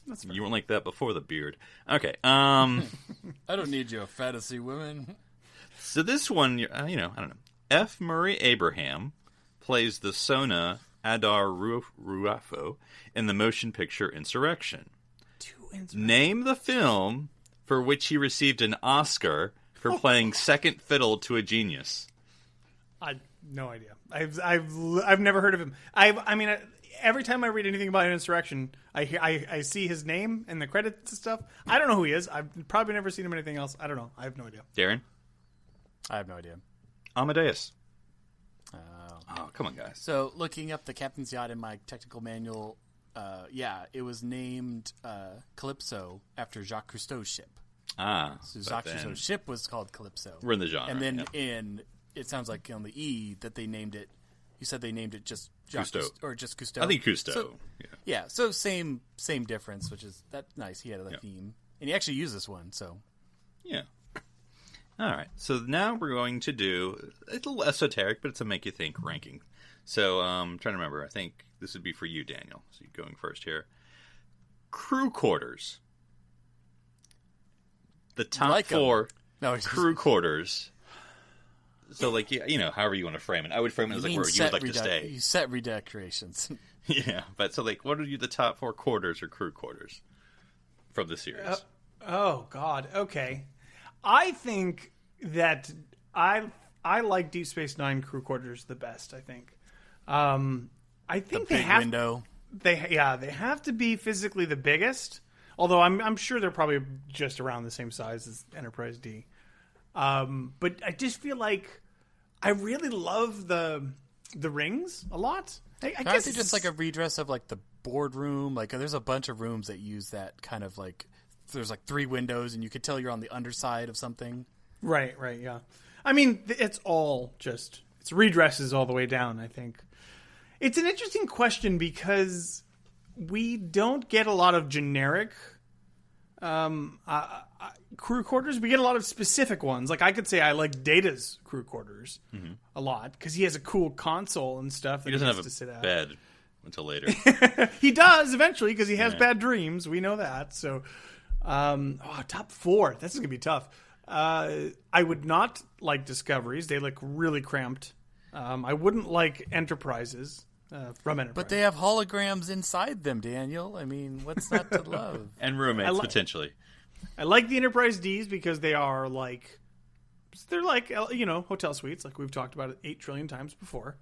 That's fair. You weren't like that before the beard. Okay. I don't need your fantasy women. So this one, I don't know. F. Murray Abraham plays the Sona Adar Ruafo in the motion picture Insurrection. Name the film for which he received an Oscar for playing second fiddle to a genius. No idea. I've never heard of him. Every time I read anything about an Insurrection, I see his name and the credits and stuff. I don't know who he is. I've probably never seen him in anything else. I don't know. I have no idea. Darren? I have no idea. Amadeus. Oh, come on, guys. So, looking up the captain's yacht in my technical manual, it was named Calypso after Jacques Cousteau's ship. Suzakusho's ship was called Calypso. We're in the genre. And then it sounds like on the E that they named it. You said they named it just Cousteau. Or just Cousteau. I think Cousteau. So, yeah. So same difference, which is that's nice. He had a theme, and he actually used this one. So yeah. All right. So now we're going to do it's a little esoteric, but it's a make you think ranking. So I'm trying to remember. I think this would be for you, Daniel. So you're going first here. Crew quarters. The top 4 crew quarters. So, like, however you want to frame it. I would frame it as, like, where you would like to stay. You set redecorations. Yeah, but so, like, what are the top 4 quarters or crew quarters from the series? Oh, God. Okay. I think that I like Deep Space Nine crew quarters the best, I think. I think the big window. They have to be physically the biggest. Although I'm sure they're probably just around the same size as Enterprise D. But I just feel like I really love the rings a lot. I guess it's just like a redress of like the boardroom. Like there's a bunch of rooms that use that kind of like there's like 3 windows and you could tell you're on the underside of something. Right, yeah. I mean, it's redresses all the way down, I think. It's an interesting question because we don't get a lot of generic crew quarters. We get a lot of specific ones. Like I could say I like Data's crew quarters a lot because he has a cool console and stuff. That he doesn't have to sit a at. bed until later. He does eventually because he has bad dreams. We know that. So, top 4. This is gonna be tough. I would not like Discoveries. They look really cramped. I wouldn't like Enterprises. From Enterprise. But they have holograms inside them, Daniel. I mean, what's not to love? And roommates, potentially. I like the Enterprise Ds because they're like hotel suites, like we've talked about it 8 trillion times before.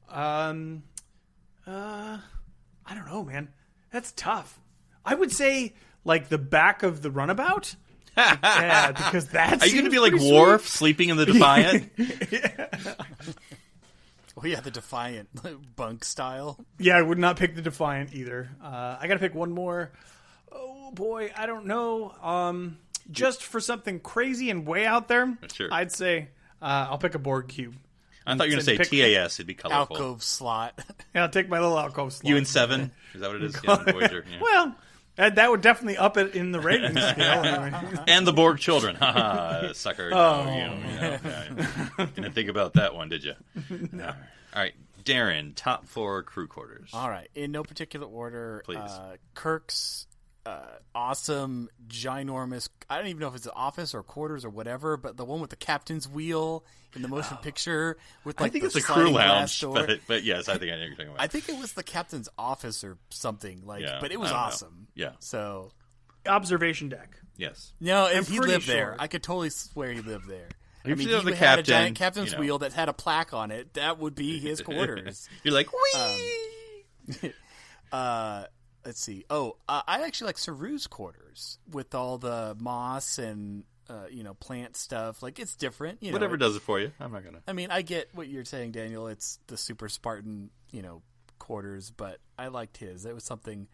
I don't know, man. That's tough. I would say like the back of the runabout. Yeah, because that's. Are you going to be like Worf sleeping in the Defiant? Oh yeah, the Defiant bunk style. Yeah, I would not pick the Defiant either. I got to pick one more. Oh boy, I don't know. Just for something crazy and way out there, sure. I'd say I'll pick a Borg cube. I thought you were going to say TAS. It'd be colorful. Alcove slot. Yeah, I'll take my little alcove slot. You and 7? Is that what it is? Yeah, Voyager. Yeah. Well, that would definitely up it in the rating scale. Anyway. And the Borg children. Haha, sucker. Oh. No, didn't think about that one, did you? No. All right, Darren, top 4 crew quarters. All right, in no particular order. Please. Kirk's awesome, ginormous. I don't even know if it's an office or quarters or whatever, but the one with the captain's wheel in the motion picture with like I think the it's a crew lounge, door. but yes, I think I know what you're talking about. I think it was the captain's office or something but it was awesome. Yeah. So observation deck. Yes. no, I'm if he pretty lived there, sure. I could totally swear he lived there. He I mean, had he the had a giant captain, captain's wheel that had a plaque on it. That would be his quarters. You're like, wee! Let's see. Oh, I actually like Saru's quarters with all the moss and plant stuff. Like it's different. Whatever does it for you. I'm not gonna. I mean, I get what you're saying, Daniel. It's the super Spartan, quarters, but I liked his. It was something.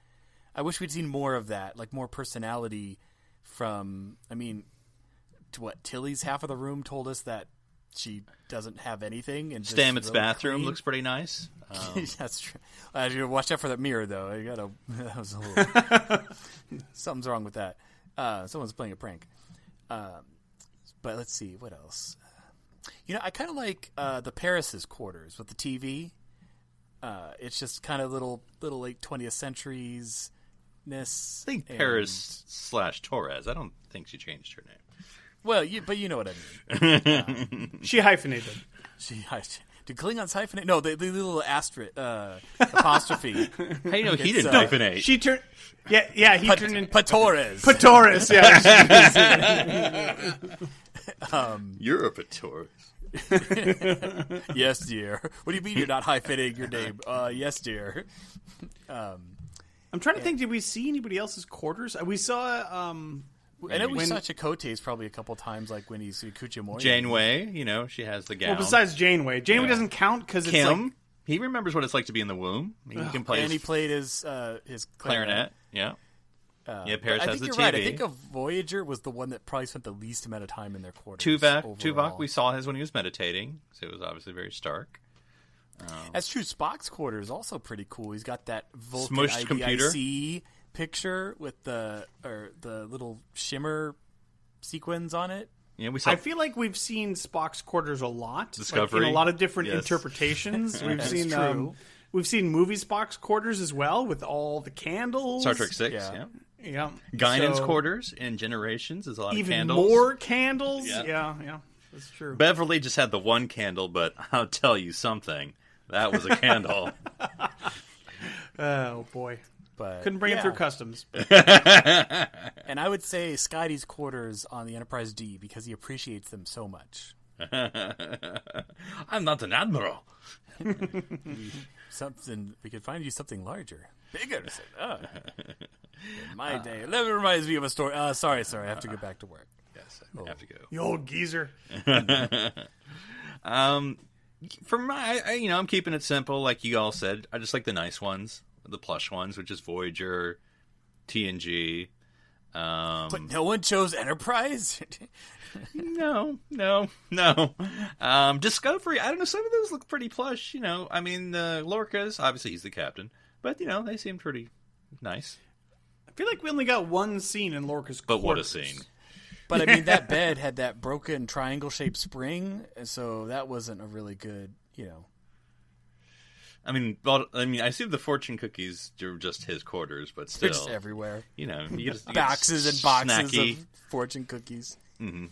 I wish we'd seen more of that, like more personality from. I mean, Tilly's half of the room told us that she doesn't have anything, and Stamets' bathroom looks pretty nice. That's true. I gotta watch out for that mirror, though. That was a little. Something's wrong with that. Someone's playing a prank. But let's see what else. I kind of like the Paris's quarters with the TV. It's just kind of little late 20th centuries. I think Paris / Torres. I don't think she changed her name. Well, but you know what I mean. She hyphenated. Did Klingons hyphenate? No, the little asterisk apostrophe. How do you know he didn't hyphenate? She turned. Yeah, he turned into Patores. Patores. Yeah. You're a Patores. Yes, dear. What do you mean you're not hyphenating your name? Yes, dear. I'm trying to think. Did we see anybody else's quarters? We saw. I know we saw Chakotay's probably a couple times, like when he's Kuchamoy. Janeway, she has the gown. Well, besides Janeway doesn't count because it's Kim, like... he remembers what it's like to be in the womb. He can play. And he played his clarinet. Yeah. Paris I has think the you're TV. right. I think a Voyager was the one that probably spent the least amount of time in their quarters. Tuvok, overall. we saw his when he was meditating, so it was obviously very stark. That's true. Spock's quarters is also pretty cool. He's got that Vulcan Smushed computer. IDIC picture with the little shimmer sequins on it. Yeah, we saw. I feel like we've seen Spock's quarters a lot, Discovery. like in a lot of different Yes. interpretations. We've That's seen true. we've seen movie Spock's quarters as well with all the candles. Star Trek 6, Yeah. yeah. Yeah, Guinan's So, quarters in Generations is a lot of even candles. more candles. Yeah. Yeah, that's true. Beverly just had the one candle, but I'll tell you something. That was a candle. Oh boy, But couldn't bring it through customs. And I would say Scotty's quarters on the Enterprise D because he appreciates them so much. I'm not an admiral. Something we could find you something larger, bigger. In my day, that reminds me of a story. Sorry, I have to get back to work. Yes, I have to go. You old geezer. For my, I'm keeping it simple, like you all said. I just like the nice ones, the plush ones, which is Voyager, TNG. But no one chose Enterprise. No. Discovery, I don't know. Some of those look pretty plush. I mean, Lorca's obviously he's the captain, but they seem pretty nice. I feel like we only got one scene in Lorca's But what a quarters. scene! But I mean, that bed had that broken triangle-shaped spring, so that wasn't a really good, I mean, I assume the fortune cookies are just his quarters, but They're still, just everywhere. you get Boxes and boxes snacky. of fortune cookies. Mm-hmm.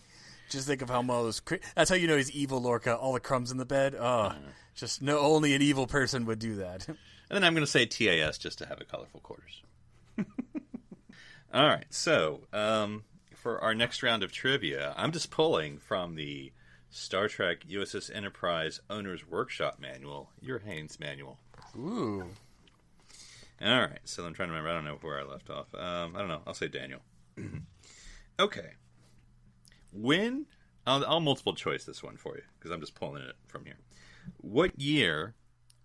Just think of how most. That's how you know he's evil, Lorca. All the crumbs in the bed. Oh, just only an evil person would do that. And then I'm going to say TAS just to have a colorful quarters. All right, so for our next round of trivia, I'm just pulling from the Star Trek USS Enterprise Owner's Workshop Manual, your Haynes Manual. Ooh. All right, so I'm trying to remember. I don't know where I left off. I don't know. I'll say Daniel. Okay. I'll multiple choice this one for you because I'm just pulling it from here. What year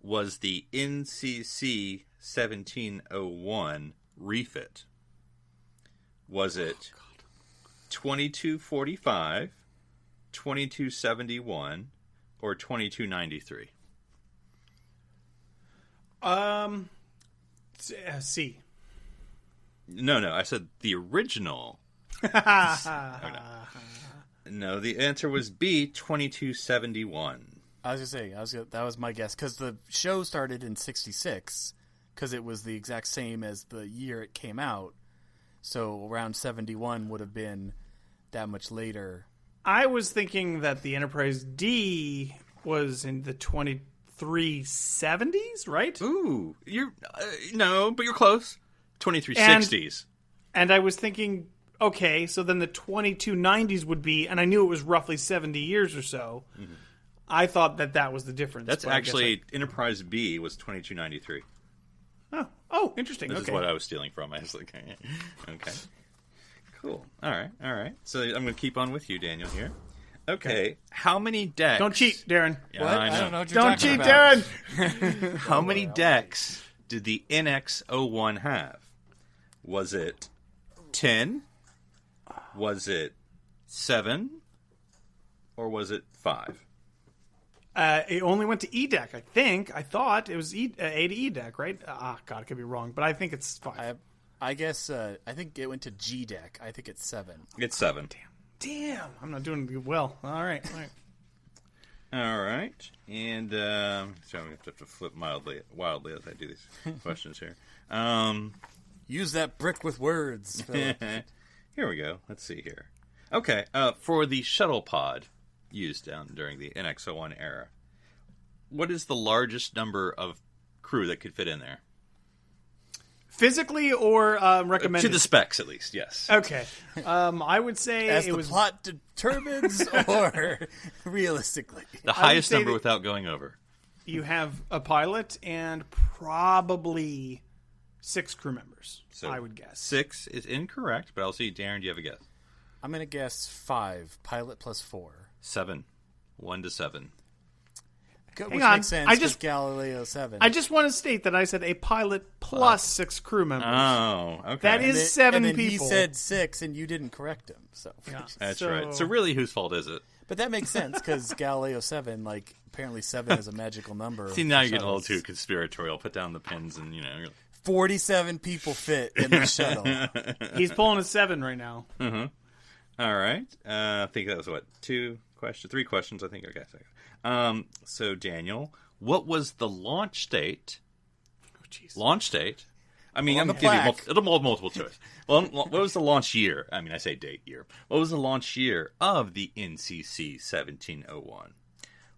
was the NCC 1701 refit? Was it 2245, 2271, or 2293? C. No. I said the original. No, the answer was B, 2271. I was gonna say that was my guess because the show started in '66 because it was the exact same as the year it came out. So around 71 would have been that much later. I was thinking that the Enterprise D was in the 2370s, right? Ooh, you're no, but you're close. 2360s. And I was thinking, okay, so then the 2290s would be, and I knew it was roughly 70 years or so. Mm-hmm. I thought that was the difference. That's actually Enterprise B was 2293. Oh, interesting. This okay. is what I was stealing from. I was like, okay, cool. All right. So I'm going to keep on with you, Daniel. Here. Okay. How many decks? Don't cheat, Darren. Yeah, What? I know. don't know what you're Don't talking cheat, about. Darren. How many decks did the NX-01 have? Was it 10? Was it 7? Or was it 5? It only went to E deck, I think. I thought it was A to E deck, right? God, I could be wrong, but I think it's 5. I guess I think it went to G deck. I think it's 7. It's 7. Damn, I'm not doing well. All right. All right. And so I'm going to have to flip wildly as I do these questions here. Use that brick with words, Phillip. Here we go. Let's see here. Okay. For the shuttle pod used during the NX-01 era, what is the largest number of crew that could fit in there? Physically or recommended? To the specs, at least, yes. Okay. I would say As it the was plot determines, or realistically? The highest say number that- without going over. you have a pilot and probably 6 crew members, So I would guess. 6 is incorrect, but I'll see. Darren, do you have a guess? I'm going to guess 5. Pilot plus 4. 7. 1 to 7. Which on. makes sense. I 'cause just- Galileo 7. I just want to state that I said a pilot plus 6 crew members. Oh, okay. That is And then- 7 and then people. He said 6, and you didn't correct him. So, Yeah. That's right. So really, whose fault is it? but that makes sense because Galileo 7, like apparently 7 is a magical number. See, now for you're getting a little shuttles. too conspiratorial. Put down the pins and, you know. You're 47 people fit in the shuttle. He's pulling a 7 right now. All right. I think that was, 3 questions, I think. Okay. So, Daniel, what was the launch date? Oh, jeez. Launch date? I mean, On I'm the going to give you plaque. multiple choice. Well, what was the launch year? I mean, I say date year. What was the launch year of the NCC 1701?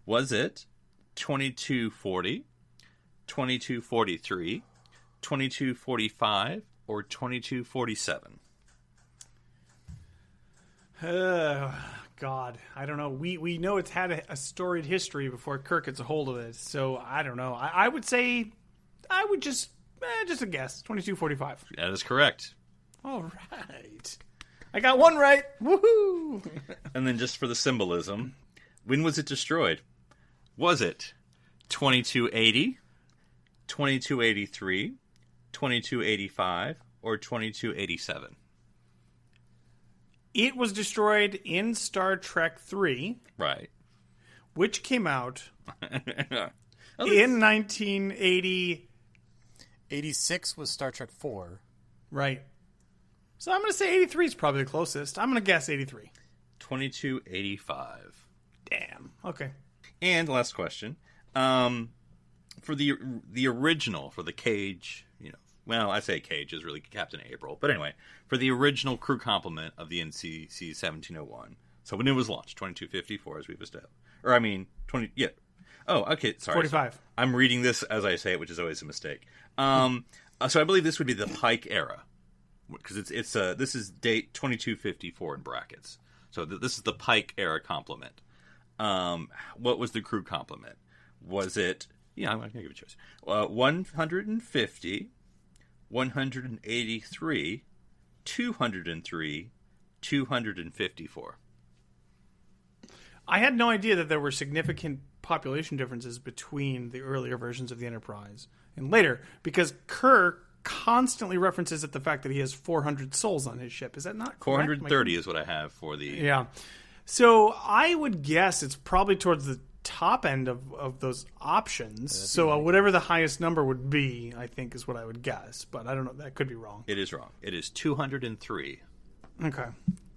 Was it 2240, 2243, 2245, or 2247? God, I don't know. We know it's had a storied history before Kirk gets a hold of it, so I don't know. I would say, just a guess, 2245. That is correct. All right, I got one right. Woohoo! And then just for the symbolism, when was it destroyed? Was it 2280, 2283, 2285, or 2287? It was destroyed in Star Trek 3, Right. which came out in 1980. 86 was Star Trek 4. Right. So I'm going to say 83 is probably the closest. I'm going to guess 83. 2285. Damn. Okay. And last question. For the original, for the Cage, well, I say Cage is really Captain April. But anyway, for the original crew complement of the NCC 1701. So when it was launched, 2254, as we've established. Or, 20, yeah. Oh, okay, sorry. 45. I'm reading this as I say it, which is always a mistake. So I believe this would be the Pike era. Because this is date 2254 in brackets. So this is the Pike era complement. What was the crew complement? Was it, I'm going to give a choice. 150, 183, 203, 254. I had no idea that there were significant population differences between the earlier versions of the Enterprise and later, because Kirk constantly references the fact that he has 400 souls on his ship. Is that not correct? 430 is what I have for the... Yeah. So I would guess it's probably towards the top end of those options. So whatever the highest number would be, I think, is what I would guess. But I don't know. That could be wrong. It is wrong. It is 203. Okay.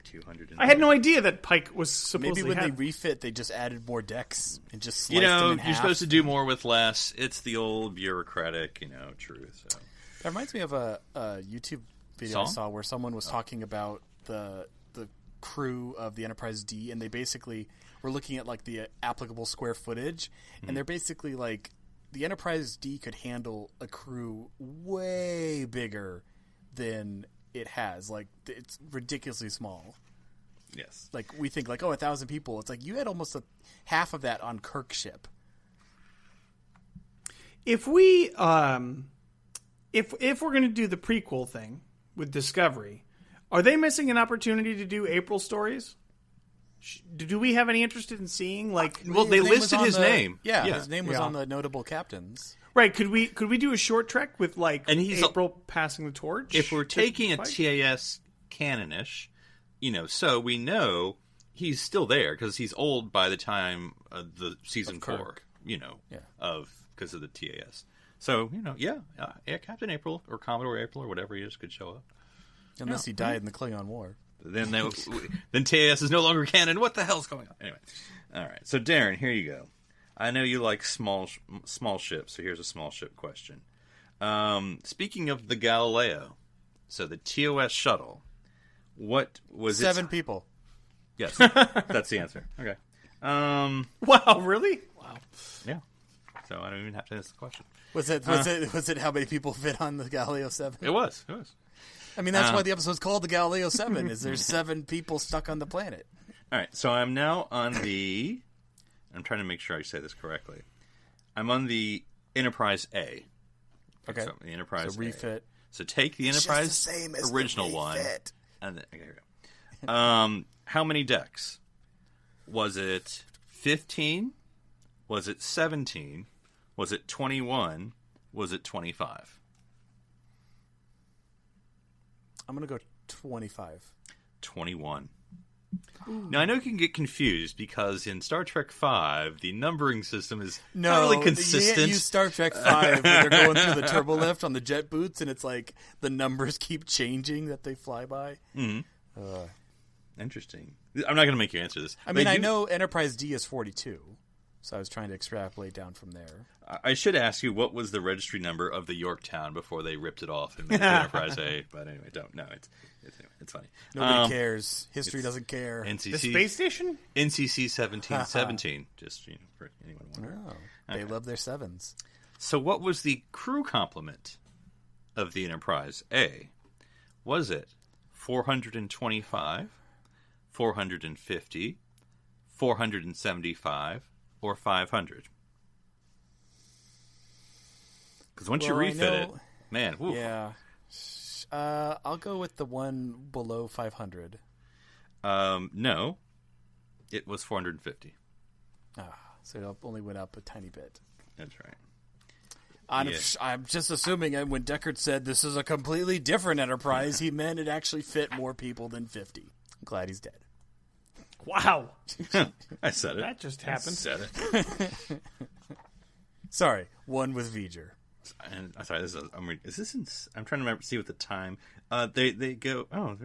203. I had no idea that Pike was supposed Maybe to when they refit, they just added more decks and just sliced You them know, in you're half. supposed to do more with less. It's the old bureaucratic, truth. So. That reminds me of a YouTube video I Song? saw where someone was talking about the crew of the Enterprise D, and they basically were looking at like the applicable square footage, and they're basically like the Enterprise D could handle a crew way bigger than it has. Like it's ridiculously small. Yes. Like we think like 1,000 people. It's like you had almost half of that on Kirk's ship. If we if we're going to do the prequel thing with Discovery, are they missing an opportunity to do April stories? Do we have any interest in seeing like? Well, they His name was listed on his the- name. Yeah, Yeah. his name was Yeah. on the notable captains. Right? Could we do a short trek with like And he's- April passing the torch? If we're taking a Pike? TAS canonish, so we know he's still there because he's old by the time of the season Of 4, Kirk. because of the TAS. So, yeah, Captain April or Commodore April or whatever he is could show up. Unless he died in the Klingon War. Then then TAS is no longer canon. What the hell's going on? Anyway, all right. So Darren, here you go. I know you like small ships, so here's a small ship question. Speaking of the Galileo, so the TOS shuttle, what was 7 people. Yes, that's the answer. Okay. Wow, really? Wow. Yeah. So I don't even have to ask the question. Was it how many people fit on the Galileo 7? It was. I mean, that's why the episode's called the Galileo 7, is there's 7 people stuck on the planet. All right. So I'm now on the. I'm trying to make sure I say this correctly. I'm on the Enterprise A. Okay. So the Enterprise So refit. A. So take the It's just Enterprise the same as the original one. refit. And then, okay, here we go. How many decks? Was it 15, Was it 17? Was it 21? Was it 25? I'm going to go 25. 21. Now, I know you can get confused because in Star Trek V, the numbering system is not really consistent. You can't use Star Trek V when they're going through the turbo lift on the jet boots, and it's like the numbers keep changing that they fly by. Mm-hmm. Interesting. I'm not going to make you answer this. I mean, I know Enterprise D is 42, so I was trying to extrapolate down from there. I should ask you, what was the registry number of the Yorktown before they ripped it off and made it Enterprise A? But anyway, don't. No, it's funny. Nobody cares. History doesn't care. NCC, The space station? NCC 1717. Just for anyone wondering. Oh, they love their sevens. So what was the crew complement of the Enterprise A? Was it 425, 450, 475, or 500? Because once you refit it, man, woof. Yeah. I'll go with the one below 500. No, it was 450. So it only went up a tiny bit. That's right. I'm just assuming when Deckard said this is a completely different Enterprise, he meant it actually fit more people than 50. I'm glad he's dead. Wow. I said it. That just happened. I said it. Sorry, one with V'ger. And I'm sorry, I'm trying to remember, see what the time. They go. Oh,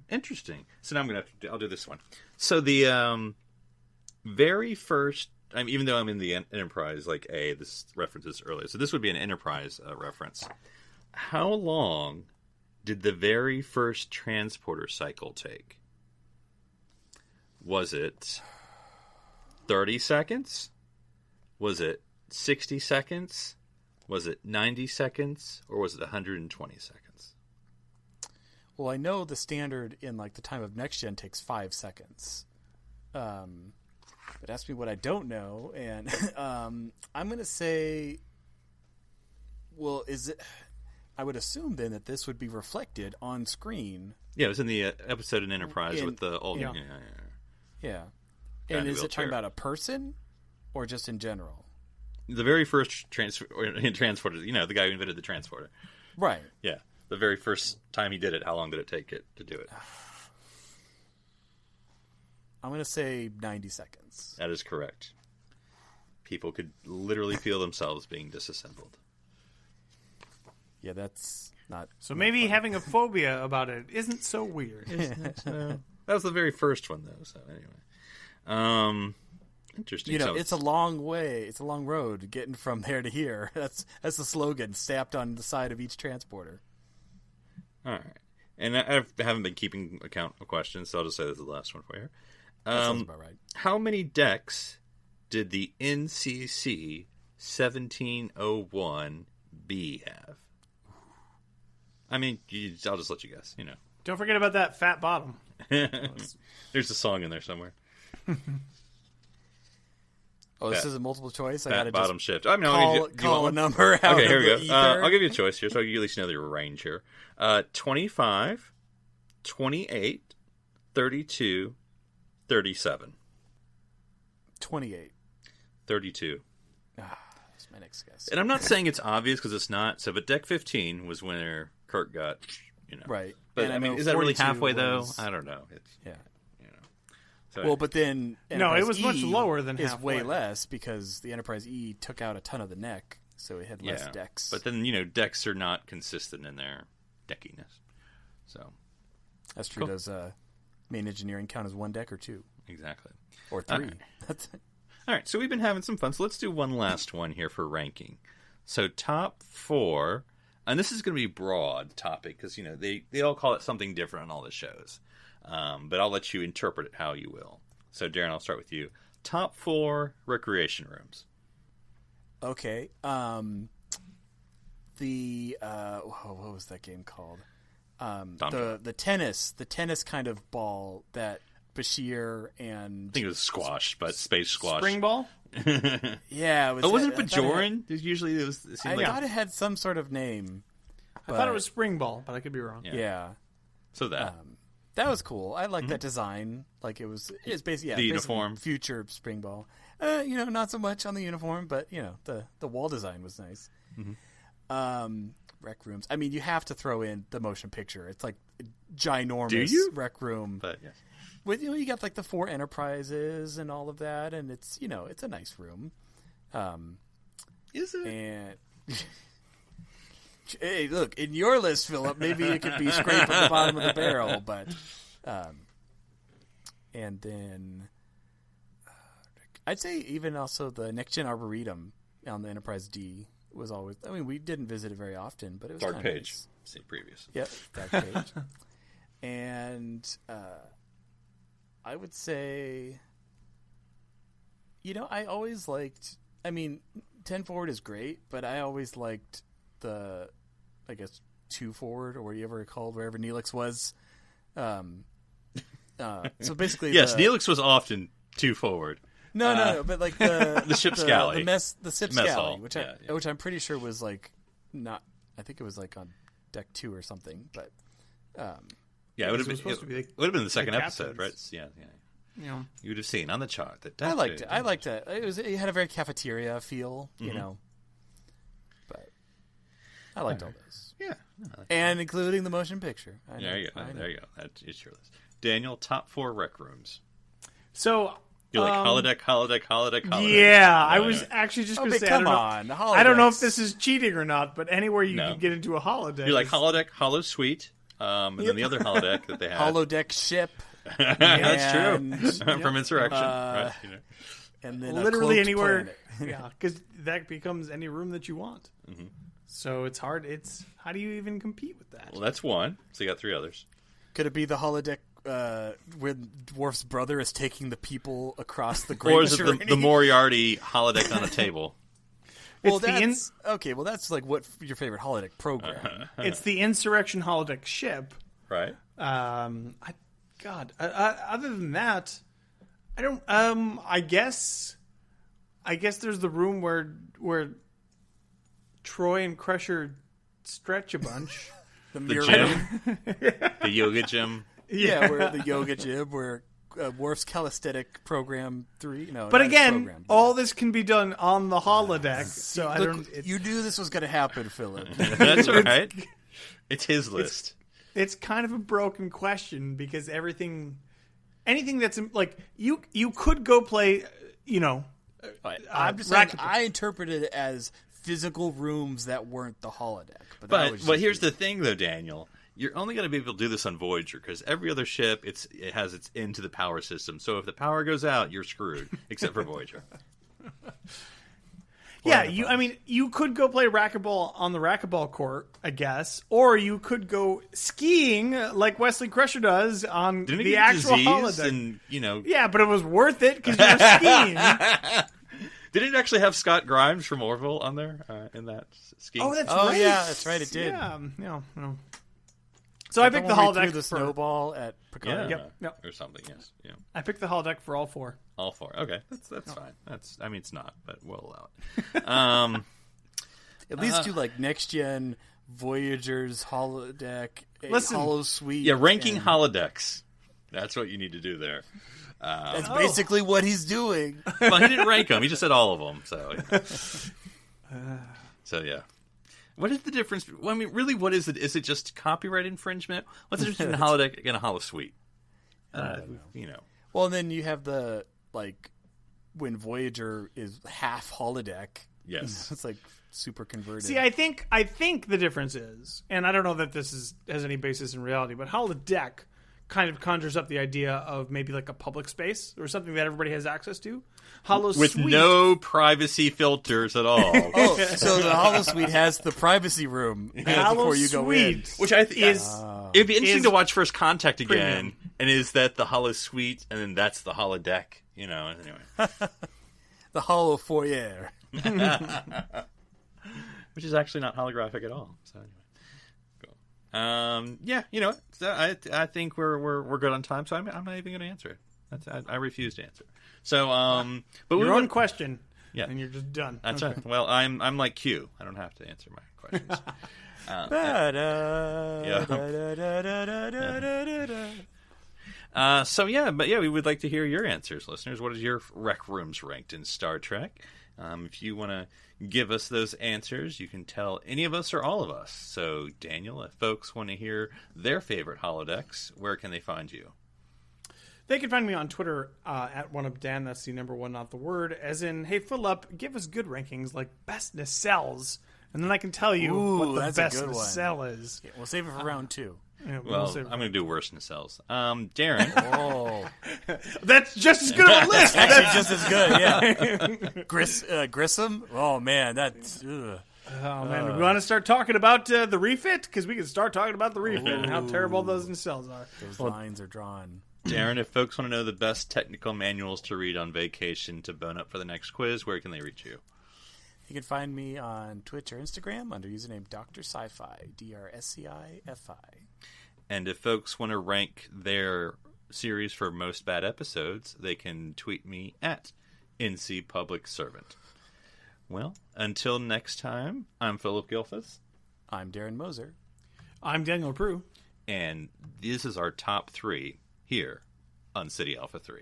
interesting. So now I'll do this one. So the very first. Even though I'm in the Enterprise like A, this references earlier. So this would be an Enterprise reference. How long did the very first transporter cycle take? Was it 30 seconds? Was it 60 seconds? Was it 90 seconds? Or was it 120 seconds? Well, I know the standard in like the time of Next Gen takes 5 seconds. But ask me what I don't know, and I'm going to say, well, is it? I would assume then that this would be reflected on screen. Yeah, it was in the episode in Enterprise with the old. Yeah. And is it talking about a person or just in general? The very first transporter, the guy who invented the transporter. Right. Yeah. The very first time he did it, how long did it take it to do it? I'm going to say 90 seconds. That is correct. People could literally feel themselves being disassembled. Yeah, that's not... So maybe fun. having a phobia about it isn't so weird. That was the very first one, though. So anyway. Interesting. It's a long way. It's a long road getting from there to here. That's the slogan stamped on the side of each transporter. All right. And I haven't been keeping account of questions, so I'll just say this is the last one for you. That sounds about right. How many decks did the NCC 1701B have? I mean, I'll just let you guess. Don't forget about that fat bottom. There's a song in there somewhere. Oh, this is a multiple choice? I Fat bottom shift. I mean, call a number out. Okay, here we go. Ether. I'll give you a choice here, so you at least know your range here. 25, 28, 32, 37. 28. 32. That's my next guess. And I'm not saying it's obvious because it's not. So, but deck 15 was where Kirk got, Right. But and I mean, is that really halfway though? was... I don't know. Yeah. So, well, but then Enterprise it was much E lower than is halfway. way less because the Enterprise E took out a ton of the neck, so it had less decks. But then decks are not consistent in their deckiness. So that's true. Cool. Does main engineering count as one deck or two? Exactly. Or three. All right. So we've been having some fun. So let's do one last one here for ranking. So top 4, and this is going to be a broad topic because they all call it something different on all the shows. But I'll let you interpret it how you will. So, Darren, I'll start with you. Top 4 recreation rooms. Okay. What was that game called? The tennis kind of ball that Bashir and... I think it was squash, but space squash. Spring ball? Yeah. Wasn't it Bajoran? I thought it had some sort of name. I thought it was spring ball, but I could be wrong. Yeah. So that... that was cool. I like that design. Like it's basically the uniform, future spring ball. Not so much on the uniform, but the wall design was nice. Rec rooms. I mean, you have to throw in the motion picture. It's like a ginormous rec room. But yes. With you got like the 4 enterprises and all of that, and it's it's a nice room. Is it? And hey, look, in your list, Philip, maybe it could be scraping the bottom of the barrel, but and then I'd say even also the Next Gen Arboretum on the Enterprise D was always. I mean, we didn't visit it very often, but it was Dark Page. Nice. See previous. Yep, Dark Page. And I would say, I always liked. I mean, 10 forward is great, but I always liked the, I guess, 2 forward or whatever it called, wherever Neelix was. So basically, yes, Neelix was often 2 forward. No, but like the the ship's galley, the ship's galley, hall. which I'm pretty sure was like not. I think it was like on deck 2 or something, but it would have been supposed to be like, would have been the second the episode, right? captains. Yeah. You would have seen on the chart that I liked it. I liked it. It had a very cafeteria feel, but I liked all those. Yeah, and including the motion picture. There you go. There you go. That's your list. Daniel, top 4 rec rooms. So You're like holodeck. Yeah, I was actually just going to say, I don't know if this is cheating or not, but anywhere you can get into a holodeck. You're like holodeck, holo suite, and then the other holodeck that they have. Holodeck ship. That's true. From Insurrection. Right, And then literally a anywhere. planet. Yeah, because that becomes any room that you want. So it's hard. How do you even compete with that? Well, that's one. So you got 3 others. Could it be the holodeck where Worf's brother is taking the people across the Great Or is it Journey? the Moriarty holodeck on a table? Well, that's okay. Well, that's like what your favorite holodeck program. It's the Insurrection holodeck ship. Right. Other than that, I don't. I guess there's the room where Troy and Crusher stretch a bunch. The gym, the yoga gym. Yeah, where the yoga gym, where Worf's calisthenic program 3. No, but again, all this can be done on the holodeck. So I don't. You knew this was going to happen, Philip. That's all right. It's his list. It's kind of a broken question because anything that's like you could go play. I'm just saying, I interpreted it as physical rooms that weren't the holodeck. But here's the thing, though, Daniel. You're only going to be able to do this on Voyager because every other ship it has its into the power system. So if the power goes out, you're screwed, except for Voyager. Yeah, you could go play racquetball on the racquetball court, I guess, or you could go skiing like Wesley Crusher does on the actual holodeck. And, Yeah, but it was worth it because you were skiing. Did it actually have Scott Grimes from Orville on there in that skiing? Oh, that's right. Yeah, that's right. It did. Yeah, So I picked the holodeck the snowball at Picard. Yep. Or something. Yes. Yeah. I picked the holodeck for all 4. All 4. Okay, that's fine. It's not, but we'll allow it. At least do like Next Gen, Voyager's holodeck, holo suite. Yeah, ranking holodecks. That's what you need to do there. That's basically what he's doing. Well, he didn't rank them. He just said all of them. So yeah. What is the difference? Well, I mean, really, what is it? Is it just copyright infringement? What's the difference between a holodeck and a holosuite? Well, and then you have the when Voyager is half holodeck. Yes, it's like super converted. See, I think the difference is, and I don't know that this has any basis in reality, but holodeck kind of conjures up the idea of maybe like a public space or something that everybody has access to. Holosuite with no privacy filters at all. So the holosuite has the privacy room before you go in, which I think it'd be interesting to watch First Contact again. Premium. And is that the holosuite, and then that's the holodeck? Anyway, the holo foyer, which is actually not holographic at all. So anyway. So I think we're good on time, so I'm not even going to answer it. I refuse to answer. So, but your own question, and you're just done. That's right. Well, I'm like Q. I don't have to answer my questions. We would like to hear your answers, listeners. What is your rec rooms ranked in Star Trek? If you want to give us those answers, you can tell any of us or all of us. So, Daniel, if folks want to hear their favorite holodecks, where can they find you? They can find me on Twitter at oneupdan. That's the number one, not the word. As in, hey, Phillip, give us good rankings like best nacelles, and then I can tell you what the best nacelle is. Yeah, we'll save it for round 2. Yeah, I'm going to do worse nacelles. Darren. Oh, that's just as good of a list. actually, just as good. Yeah. Grissom. Oh man, that's. Ugh. Oh man, we want to start talking about the refit because we can start talking about the refit and how terrible those nacelles are. Those lines are drawn. Darren, if folks want to know the best technical manuals to read on vacation to bone up for the next quiz, where can they reach you? You can find me on Twitch or Instagram under username Dr. Sci-Fi, DRSCIFI. And if folks want to rank their series for most bad episodes, they can tweet me at NC Public Servant. Well, until next time, I'm Phillip Gilfus. I'm Darren Moser. I'm Daniel Prue. And this is our top 3 here on City Alpha 3.